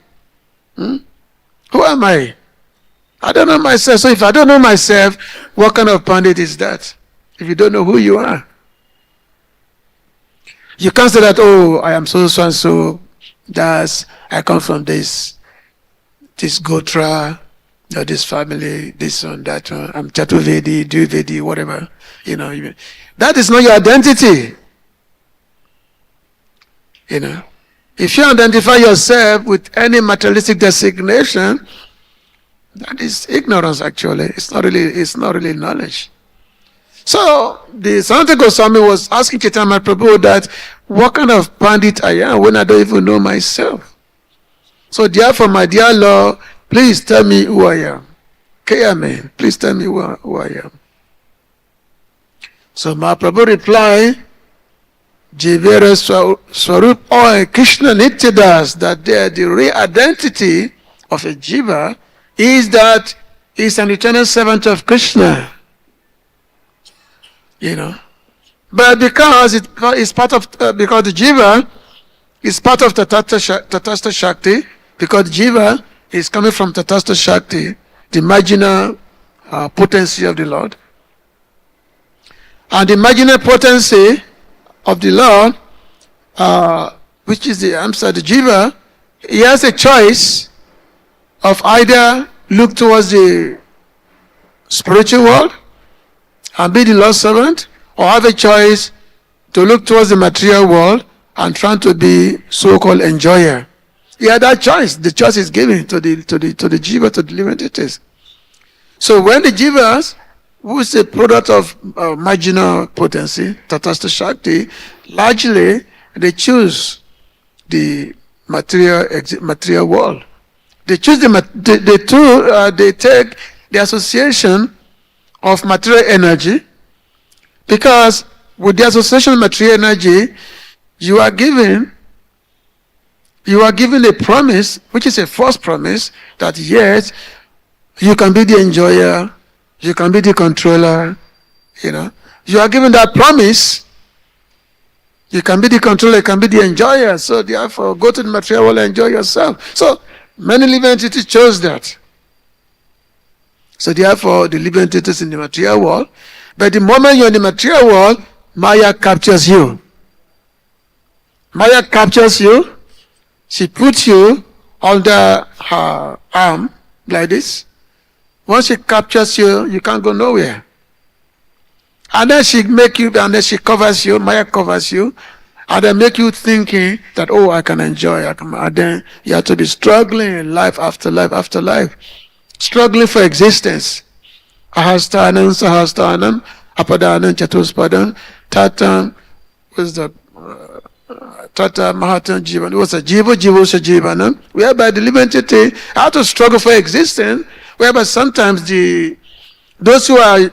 Who am I? I don't know myself. So if I don't know myself, what kind of Pandit is that? If you don't know who you are. You can't say that, oh, I am so and so, I come from this Gotra, or this family, this one, that one, I'm Chaturvedi, Dvivedi, whatever. That is not your identity. If you identify yourself with any materialistic designation, that is ignorance actually. It's not really knowledge. So the Sanatana Goswami was asking Chaitanya Prabhu that, what kind of Pandit I am when I don't even know myself? So therefore, my dear Lord, please tell me who I am. Amen. Please tell me who I am. So Mahaprabhu replied, Jivera Swarup or Krishna Nityadas, that the real identity of a jiva is that he's an eternal servant of Krishna. But because it's part of because the jiva is part of Tatastha Shakti, because jiva is coming from Tatastha Shakti, the marginal potency of the Lord. And the marginal potency of the Lord, which is the jiva, he has a choice of either look towards the spiritual world and be the Lord's servant, or have a choice to look towards the material world and try to be so-called enjoyer. He had that choice. The choice is given to the jiva, to the living entities. So when the jivas, who is a product of marginal potency, Tatastha Shakti, largely they choose the material world. They choose they take the association of material energy, because with the association of material energy, you are given a promise, which is a false promise, that yes, you can be the enjoyer, you can be the controller, You are given that promise, you can be the controller, you can be the enjoyer, so therefore go to the material world and enjoy yourself. So many living entities chose that. So therefore, the living entities in the material world, but the moment you're in the material world, Maya captures you. Maya captures you. She puts you under her arm, like this. Once she captures you, you can't go nowhere. And then she makes you, and then she covers you, Maya covers you, And they make you thinking that, oh, I can enjoy. And then you have to be struggling life after life after life. Struggling for existence. Ahastanam, sahastanam, apadanam, chatuspadam, tatam, was the Tata Mahatan Jivan. It was a Jiva, Jivosa Jivanam, whereby the living entity have to struggle for existence, whereby sometimes those who are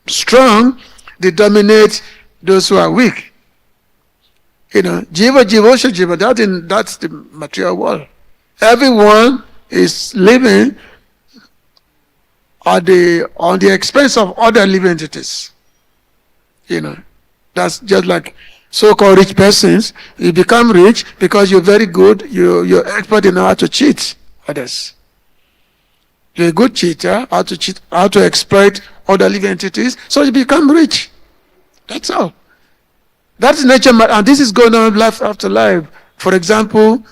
strong, they dominate those who are weak. Jiva, Jivosa Jiva, that's the material world. Everyone is living on the expense of other living entities. That's just like so-called rich persons. You become rich because you're very good, you're expert in how to cheat others. You're a good cheater, how to exploit other living entities, so you become rich. That's all. That's nature, and this is going on life after life. For example,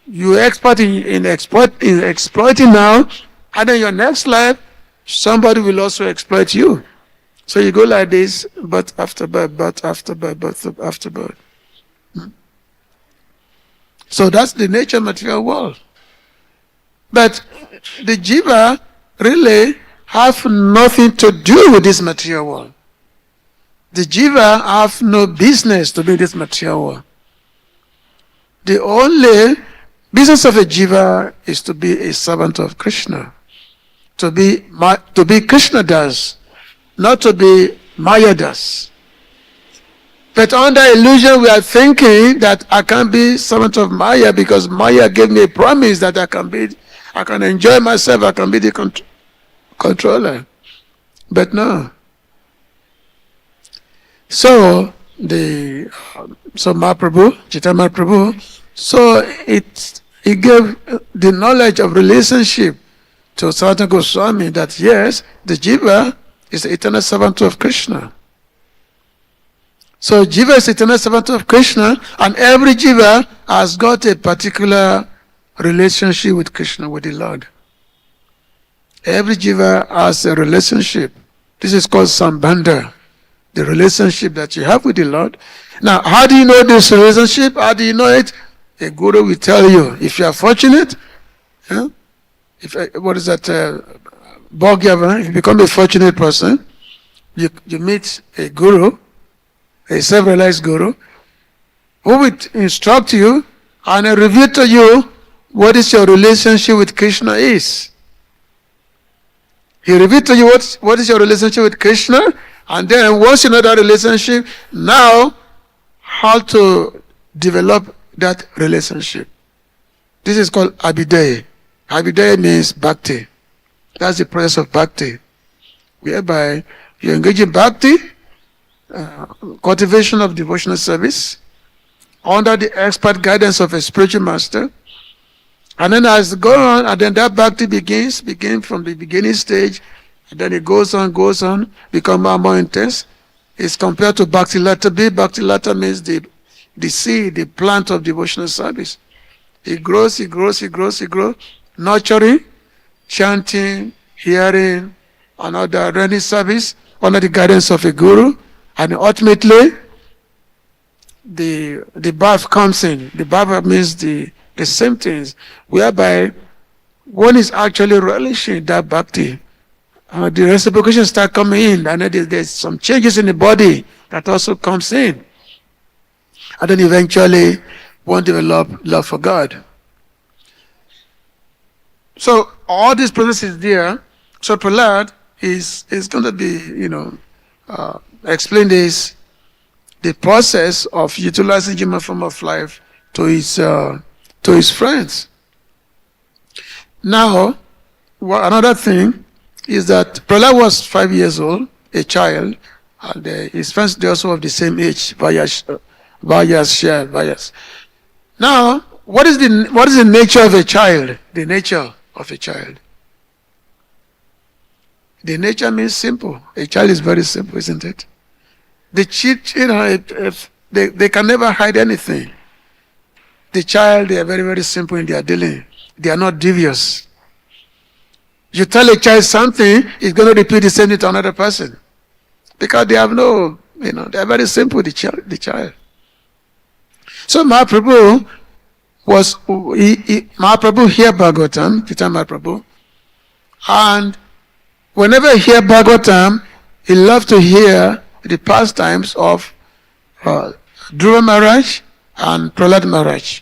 you're expert in exploiting now, and then your next life, somebody will also exploit you. So you go like this, but after birth, but after birth, but after birth. So that's the nature material world. But the jiva really have nothing to do with this material world. The jiva have no business to be in this material world. The only business of a jiva is to be a servant of Krishna. To be Krishna das. Not to be Maya das. But under illusion, we are thinking that I can be servant of Maya because Maya gave me a promise that I can enjoy myself, I can be the controller. But no. So Mahaprabhu, Chaitanya Mahaprabhu, so he gave the knowledge of relationship to Sanatana Goswami that yes, the jiva is the eternal servant of Krishna. So jiva is the eternal servant of Krishna, and every jiva has got a particular relationship with Krishna, with the Lord. Every jiva has a relationship. This is called sambandha, the relationship that you have with the Lord. Now, how do you know this relationship? How do you know it? A guru will tell you. If you are fortunate, if you become a fortunate person, you meet a guru, a self-realized guru, who will instruct you and reveal to you what is your relationship with Krishna is. He reveals to you what is your relationship with Krishna, and then once you know that relationship, now how to develop that relationship. This is called abhidaya. Abhidaya means bhakti. That's the process of bhakti, whereby you engage in bhakti, cultivation of devotional service, under the expert guidance of a spiritual master. And then as it goes on, and then that bhakti begins from the beginning stage, and then it goes on, become more and more intense. It's compared to bhakti lata. Bhakti lata means the seed, the plant of devotional service. It grows, nurturing, chanting, hearing, and other running service under the guidance of a guru, and ultimately the bhav comes in. The bhav means the same things, whereby one is actually relishing that bhakti. The reciprocation start coming in, and then there's some changes in the body that also comes in. And then eventually one develop love for God. So all this process is there. So Prahlad is going to be, explain this, the process of utilizing human form of life to his friends. Now, another thing is that Prahlad was 5 years old, a child, and his friends, they also of the same age, Vyas. Now, what is the nature of a child? The nature of a child. The nature means simple. A child is very simple, isn't it? The they can never hide anything. The child, they are very, very simple in their dealing. They are not devious. You tell a child something, it's going to repeat the same thing to another person. Because they have no They are very simple, the child. So Mahaprabhu Mahaprabhu hear Bhagavatam, Chaitanya Mahaprabhu, and whenever he hear Bhagavatam, he loved to hear the pastimes of Dhruva Maharaj and Prahlad Maharaj.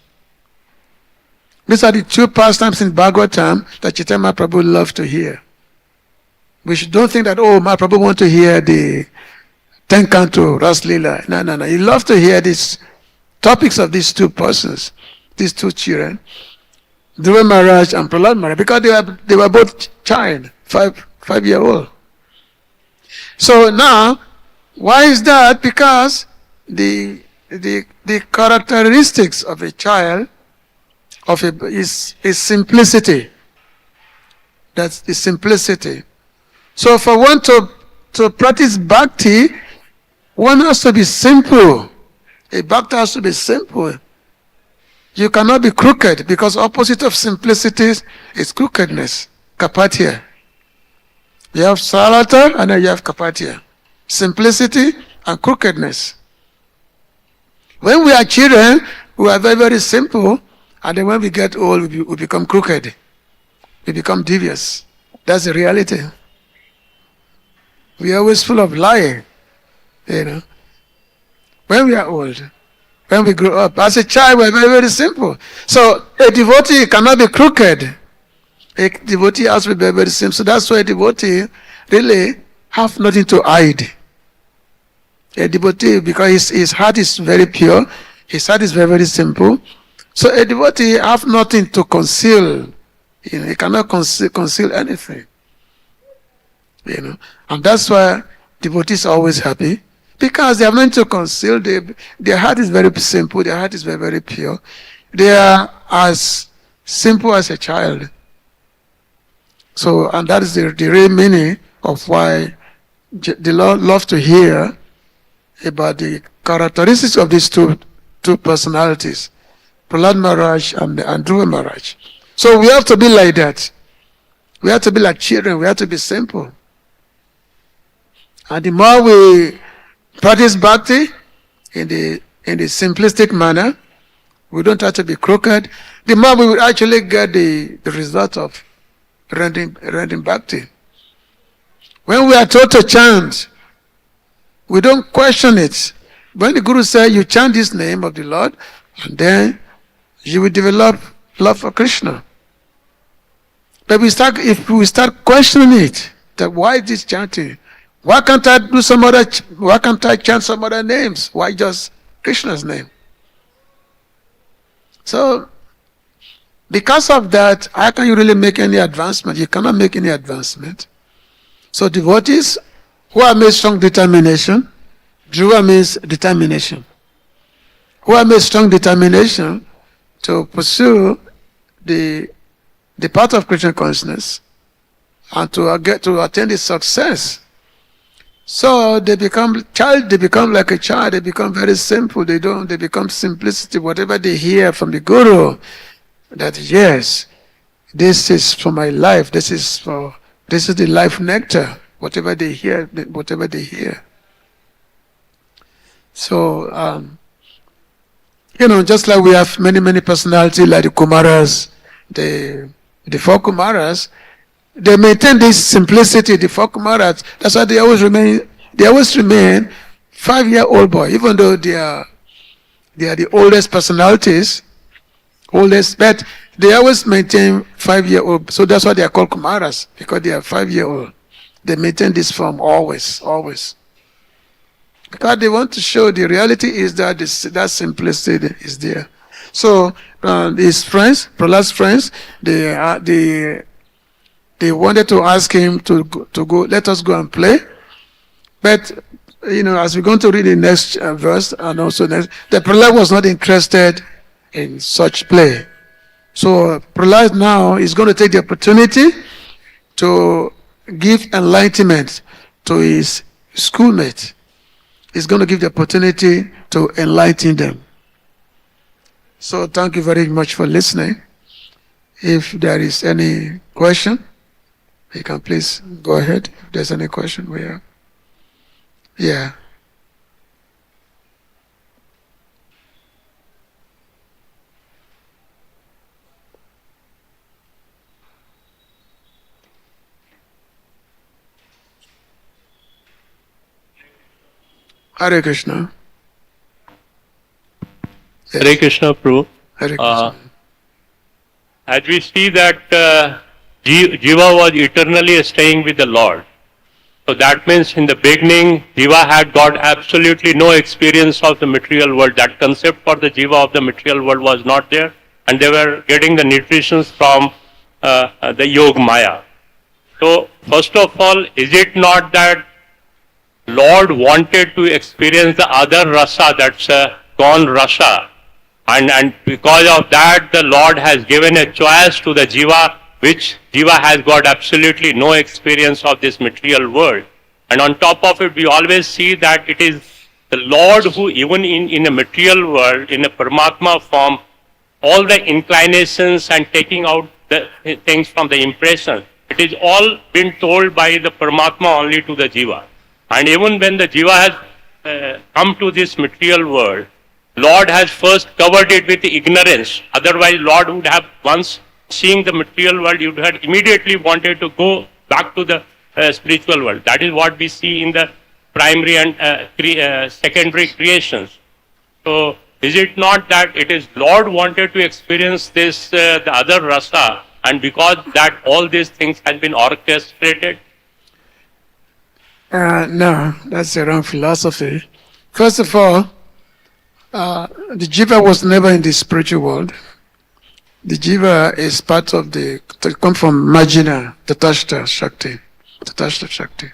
These are the two pastimes in Bhagavatam that Chaitanya Mahaprabhu loved to hear. We don't think that, Mahaprabhu want to hear the 10 canto, Ras Leela. No. He loved to hear these topics of these two persons, these two children, Dhruva Maharaj and Prahlad Maharaj, because they were both child, 5-year-old. So now, why is that? Because the characteristics of a child is simplicity. That's the simplicity. So for one to practice bhakti, one has to be simple. A bhakti has to be simple. You cannot be crooked, because opposite of simplicity is crookedness, kapatya. You have saralata and then you have kapatya. Simplicity and crookedness. When we are children, we are very, very simple, and then when we get old, we become crooked. We become devious. That's the reality. We are always full of lying, When we are old, when we grow up. As a child, we are very, very simple. So a devotee cannot be crooked. A devotee has to be very, very simple. So that's why a devotee really have nothing to hide. A devotee, because his heart is very pure, his heart is very, very simple. So a devotee have nothing to conceal. He cannot conceal anything. And that's why devotees are always happy, because they have nothing to conceal. Their heart is very simple. Their heart is very, very pure. They are as simple as a child. So, and that is the real meaning of why the Lord loves to hear about the characteristics of these two personalities, Prahlad Maharaj and Dhruva Maharaj. So we have to be like that. We have to be like children. We have to be simple. And the more we practice bhakti in the simplistic manner, we don't have to be crooked, the more we will actually get the result of rendering bhakti. When we are told to chant, we don't question it. When the Guru says you chant this name of the Lord, and then you will develop love for Krishna. But if we start questioning it, that why this chanting? Why can't I chant some other names? Why just Krishna's name? So, because of that, how can you really make any advancement? You cannot make any advancement. So devotees who have made strong determination, Dhruva means determination, who have made strong determination to pursue the path of Krishna consciousness and to attain the success. So they become like a child, they become very simple, they become simplicity. Whatever they hear from the Guru, that yes, this is for my life, this is the life nectar, whatever they hear. So, just like we have many personalities like the Kumaras, the four Kumaras, they maintain this simplicity, the four Kumaras. That's why they always remain 5-year-old boy, even though they are the oldest personalities, but they always maintain 5-year-old. So that's why they are called Kumaras, because they are 5-year-old. They maintain this form always. Because they want to show the reality is that that simplicity is there. So his friends, Prahlad's friends, they wanted to ask him to go, let us go and play. But, as we're going to read the next verse, and also next, the Prahlad was not interested in such play. So Prahlad now is going to take the opportunity to give enlightenment to his schoolmate. He's going to give the opportunity to enlighten them. So thank you very much for listening. If there is any question, you can please go ahead. If there's any question, we have. Yeah. Hare Krishna. Yes. Hare Krishna, Prabhu. Hare Krishna. As we see that Jiva was eternally staying with the Lord. So that means in the beginning, Jiva had got absolutely no experience of the material world. That concept for the Jiva of the material world was not there. And they were getting the nutrition from the Yoga Maya. So first of all, is it not that Lord wanted to experience the other rasa, that's gone rasa? And because of that, the Lord has given a choice to the Jiva, which Jiva has got absolutely no experience of this material world. And on top of it, we always see that it is the Lord who, even in a material world, in a Paramatma form, all the inclinations and taking out the things from the impression, it is all been told by the Paramatma only to the Jiva. And even when the Jiva has come to this material world, Lord has first covered it with ignorance. Otherwise, Lord would have, once seeing the material world, you would have immediately wanted to go back to the spiritual world. That is what we see in the primary and secondary creations. So, is it not that it is Lord wanted to experience this, the other rasa, and because that all these things has been orchestrated? No, that's the wrong philosophy. First of all, the Jiva was never in the spiritual world. The Jiva is part of the, come from Majina, Tatashta Shakti. Tatashta Shakti.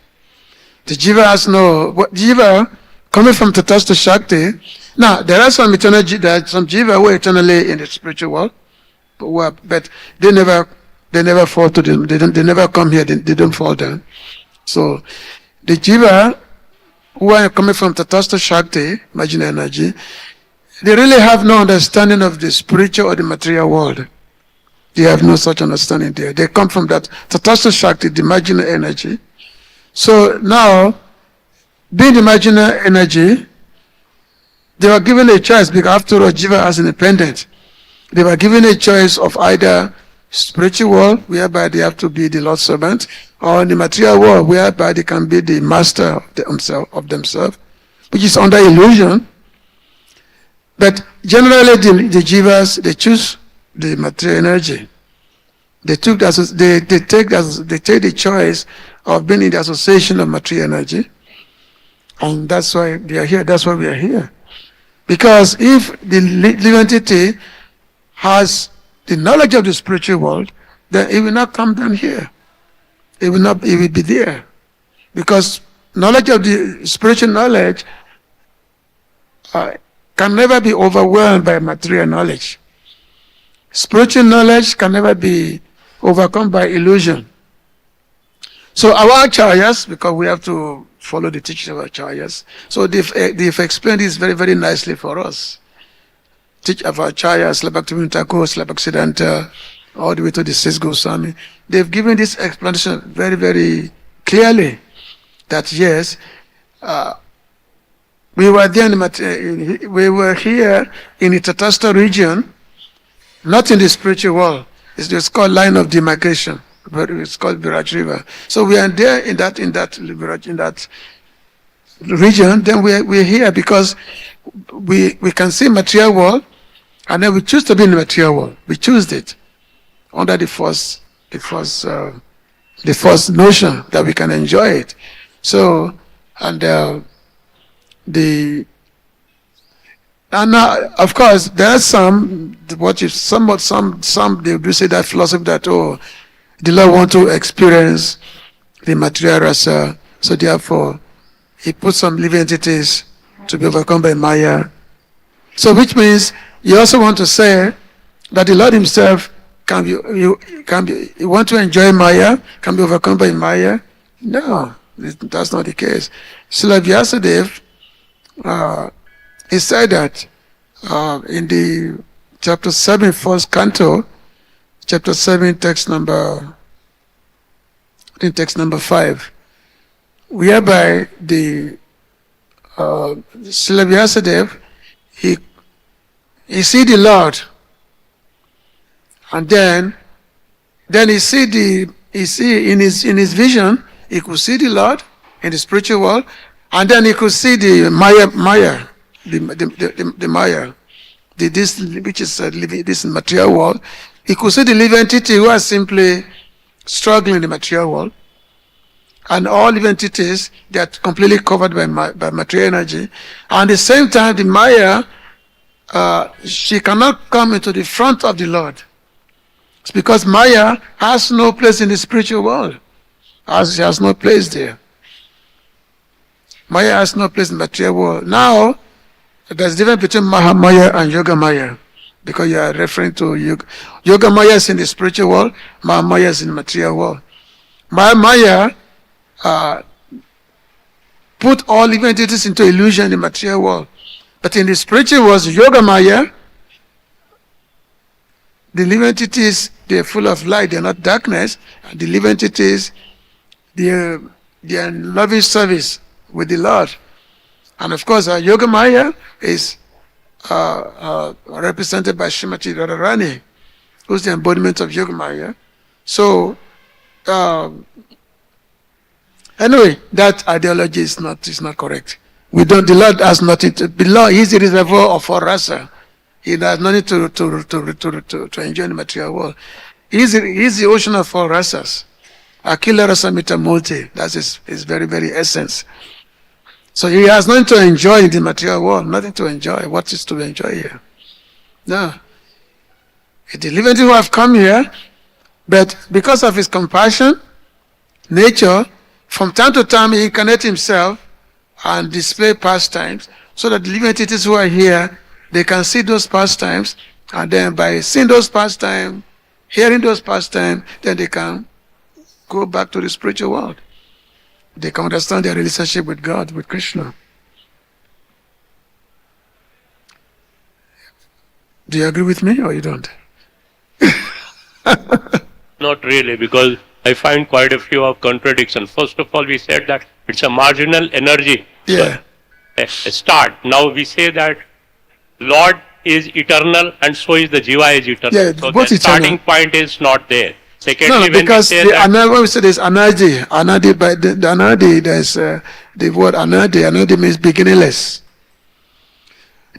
The Jiva has no, Jiva coming from Tatashta Shakti. Now, there are some eternal, there are some Jiva who are eternally in the spiritual world, but they never fall to them. They never come here. They don't fall down. So, the Jiva who are coming from Tatastha Shakti, Majina energy, they really have no understanding of the spiritual or the material world. They have no such understanding there. They come from that Tatastha Shakti, the Majina energy. So now, being the Majina energy, they were given a choice because after all, Jiva is independent. They were given a choice of either spiritual world, whereby they have to be the Lord's servant, or in the material world, whereby they can be the master of themselves, which is under illusion. But generally, the Jivas, they choose the material energy. They take the choice of being in the association of material energy, and that's why they are here. That's why we are here. Because if the living entity has the knowledge of the spiritual world, then it will not come down here. It will be there. Because knowledge of the spiritual knowledge can never be overwhelmed by material knowledge. Spiritual knowledge can never be overcome by illusion. So our acharyas, because we have to follow the teachings of our acharyas, so they've explained this very, very nicely for us. Teach of our acharyas, Bhaktivinoda Thakur, Bhaktisiddhanta, all the way to the Sixth Goswami. They've given this explanation very, very clearly that yes, we were there we were here in the Tatastha region, not in the spiritual world. It's just called line of demarcation. It's called Viraj River. So we are there in that region. Then we're here because we can see material world, and then we choose to be in the material world. We choose it under the first notion that we can enjoy it. So and of course there are some they do say that philosophy that the Lord want to experience the material rasa, so therefore he put some living entities to be overcome by Maya. So which means you also want to say that the Lord himself you want to enjoy Maya, can be overcome by Maya? No, that's not the case. Srila Vyasadeva, he said that in the chapter 7, first canto, chapter 7, text number 5, whereby the Srila Vyasadeva, he see the Lord, and then he see in his vision, he could see the Lord in the spiritual world, And then he could see the Maya, the Maya, this which is living this material world. He could see the living entity who are simply struggling in the material world. And all living entities, they are completely covered by material energy. And at the same time, the Maya, she cannot come into the front of the Lord. It's because Maya has no place in the spiritual world. She has no place there. Maya has no place in the material world. Now, there's a difference between Mahamaya and Yoga Maya, because you are referring to Yoga. Yoga Maya is in the spiritual world, Mahamaya is in the material world. Maya put all living entities into illusion in the material world. But in the spiritual world, Yoga Maya, the living entities, they are full of light, they are not darkness. And the living entities, they are in loving service with the Lord. And of course, Yoga Maya is represented by Srimati Radharani, who's the embodiment of Yoga Maya. So, anyway, that ideology is not correct. The Lord has nothing to belong. He's the reservoir of all rasa. He has nothing to enjoy in the material world. He's the ocean of all rasas. Akila rasa mita multi. That's his very, very essence. So he has nothing to enjoy in the material world, nothing to enjoy. What is to enjoy here? No. The living entity who have come here, but because of his compassion, nature, from time to time he incarnates himself and display pastimes, so that the living entities who are here, they can see those pastimes, and then by seeing those pastimes, hearing those pastimes, then they can go back to the spiritual world. They can understand their relationship with God, with Krishna. Do you agree with me or you don't? Not really, because I find quite a few of contradictions. First of all, we said that it's a marginal energy. Yeah. A start. Now we say that Lord is eternal and so is the Jiva is eternal. Yeah, so what's the eternal? starting point is not there. Secondly, No, when because we say that, when we say there's anadi, by the anadi, there's the word anadi means beginningless.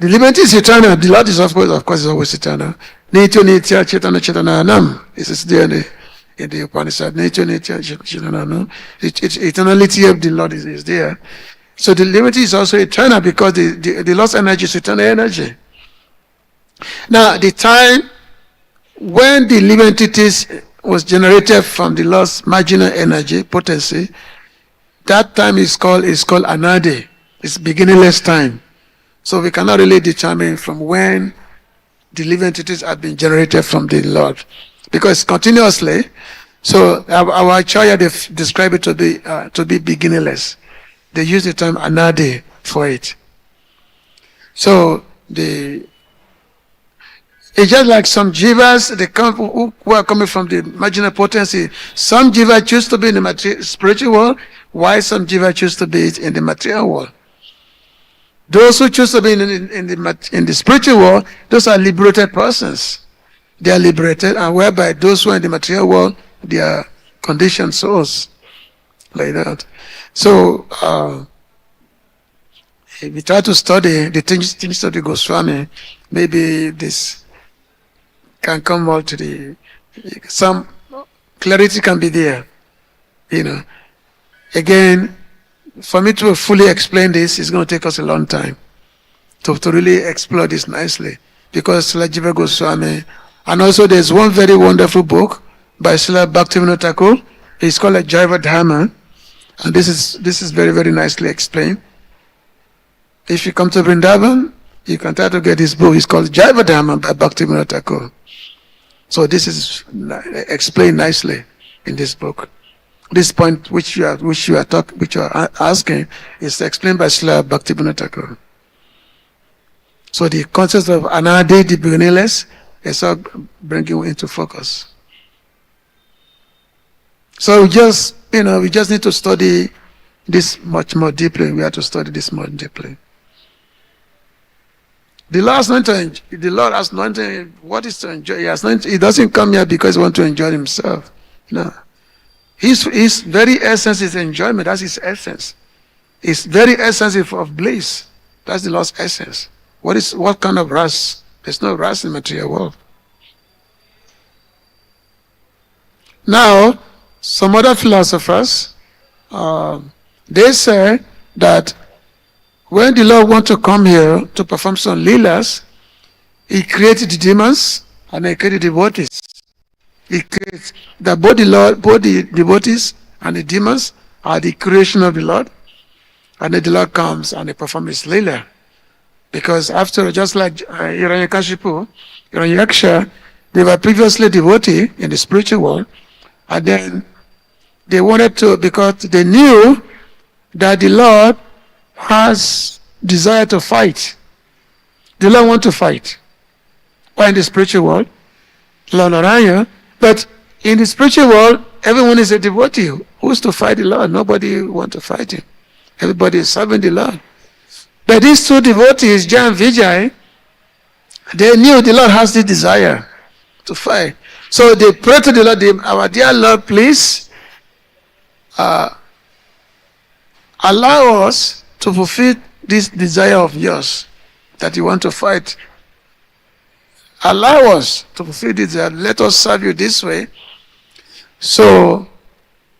The limit is eternal. The Lord is of course is always eternal. Nitya nitya chetana chetana anam. This is there in the Upanishad. Nitya nitya chetana anam. Eternality of the Lord is there. So the limit is also eternal because the lost energy is eternal energy. Now the time when the living entities was generated from the lost marginal energy, potency, that time is called anadi. It's beginningless time. So we cannot really determine from when the living entities have been generated from the Lord. Because continuously, so our Acharya describe it to be beginningless. They use the term anadi for it. So it's just like some jivas, who are coming from the marginal potency. Some jivas choose to be in the spiritual world, while some jivas choose to be in the material world. Those who choose to be in the spiritual world, those are liberated persons. They are liberated, and whereby those who are in the material world, they are conditioned souls, like that. So, if we try to study the things of the Goswami, maybe this can come out to some clarity can be there, Again, for me to fully explain this, it's going to take us a long time to really explore this nicely. Because Srila Jiva Goswami, and also there's one very wonderful book by Srila Bhaktivinoda Thakur. It's called Jaiva Dharma, and this is very, very nicely explained. If you come to Vrindavan, you can try to get this book. It's called Jaiva Dharma by Bhaktivinoda Thakur. So this is explained nicely in this book. This point which you are asking is explained by Srila Bhaktivinoda Thakur. So the concept of anadi, the beginningless, is all bringing you into focus. So we just need to study this much more deeply. We have to study this more deeply. The Lord has nothing. What is to enjoy? He doesn't come here because he wants to enjoy himself. No. His very essence is enjoyment. That's his essence. is very essence of bliss. That's the Lord's essence. What kind of rust? There's no rust in the material world. Now, some other philosophers, they say that when the Lord wants to come here to perform some leelas, He created the demons and He created the devotees. He creates that both the devotees and the demons are the creation of the Lord, and then the Lord comes and He performs His leela. Because after, just like Hiranyakashipu, Hiranyaksha, they were previously devotee in the spiritual world, and then they wanted to, because they knew that the Lord has desire to fight. The Lord wants to fight. Or in the spiritual world, Lord Narayana, but in the spiritual world, everyone is a devotee. Who's to fight the Lord? Nobody wants to fight Him. Everybody is serving the Lord. But these two devotees, Jan and Vijay, they knew the Lord has the desire to fight. So they prayed to the Lord, our dear Lord, please allow us to fulfill this desire of yours that you want to fight. Allow us to fulfill this desire. Let us serve you this way. So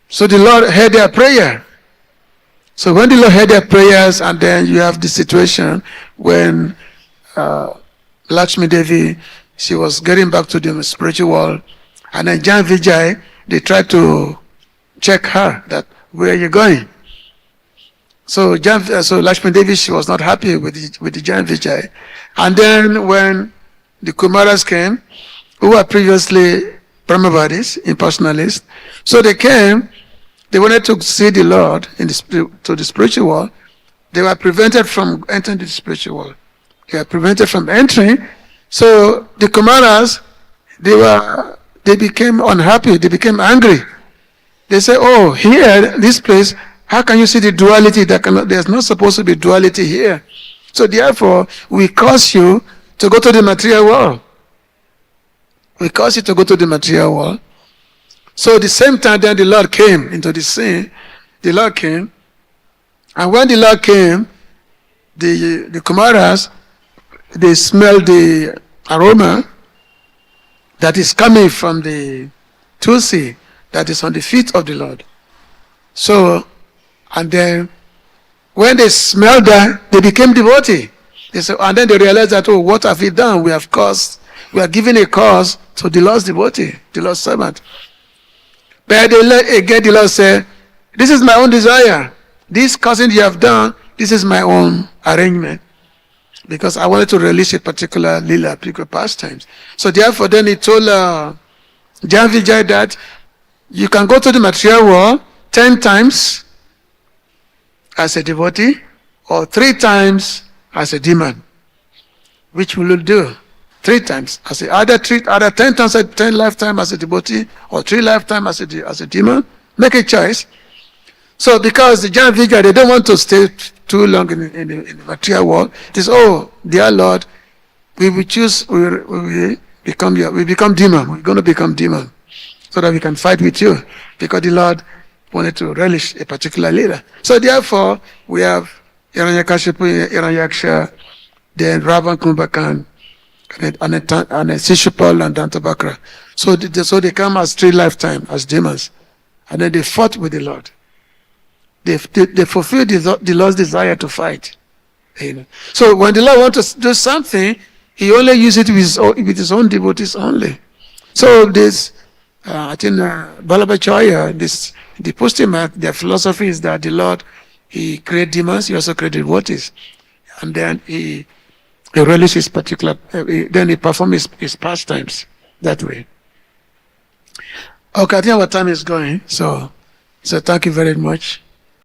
the Lord heard their prayer. So when the Lord heard their prayers, and then you have the situation when Lakshmi Devi, she was getting back to the spiritual world, and then Jan Vijay, they tried to check her that, where are you going? So Lakshmi Devi, she was not happy with the Jan Vijay. And then when the Kumaras came, who were previously Brahmavadis, impersonalists, so they came, they wanted to see the Lord to the spiritual world. They were prevented from entering the spiritual world. They were prevented from entering. So the Kumaras, they became unhappy. They became angry. They said, "Oh, here, this place, how can you see the duality? There's not supposed to be duality here. So therefore, we cause you to go to the material world. We cause you to go to the material world." So at the same time, then the Lord came into the scene. The Lord came. And when the Lord came, the Kumaras, they smelled the aroma that is coming from the Tulsi that is on the feet of the Lord. So, and then when they smelled that, they became devotee. They said, and then they realized that, oh, what have we done? We are giving a cause to the Lord's devotee, the Lord's servant. But again, the Lord said, this is my own desire. This causing you have done, this is my own arrangement. Because I wanted to release a particular lila, particular pastimes. So therefore, then He told Jan Vijay that you can go to the material world 10 times as a devotee, or 3 times as a demon. Which will you do? 3 times. Either 10 times, 10 lifetime as a devotee, or 3 lifetime as a demon. Make a choice. So because the Jan Vijay, they don't want to stay too long in the material world. It is, oh, dear Lord, we will choose, we become demon. We're going to become demon so that we can fight with you, because the Lord wanted to relish a particular leader. So therefore, we have Hiranyakashipu, Hiranyaksha, then Ravan Kumbhakan, and Shishupal and Dantabakra. So they come as 3 lifetime as demons, and then they fought with the Lord. They fulfilled the Lord's desire to fight. You know. So when the Lord wants to do something, He only uses it with His own devotees only. So this, I think Balabhacharya, the Pustimat, their philosophy is that the Lord, He created demons, He also created devotees, and then He relishes His particular, then He performs His pastimes that way. Okay, I think our time is going, so thank you very much.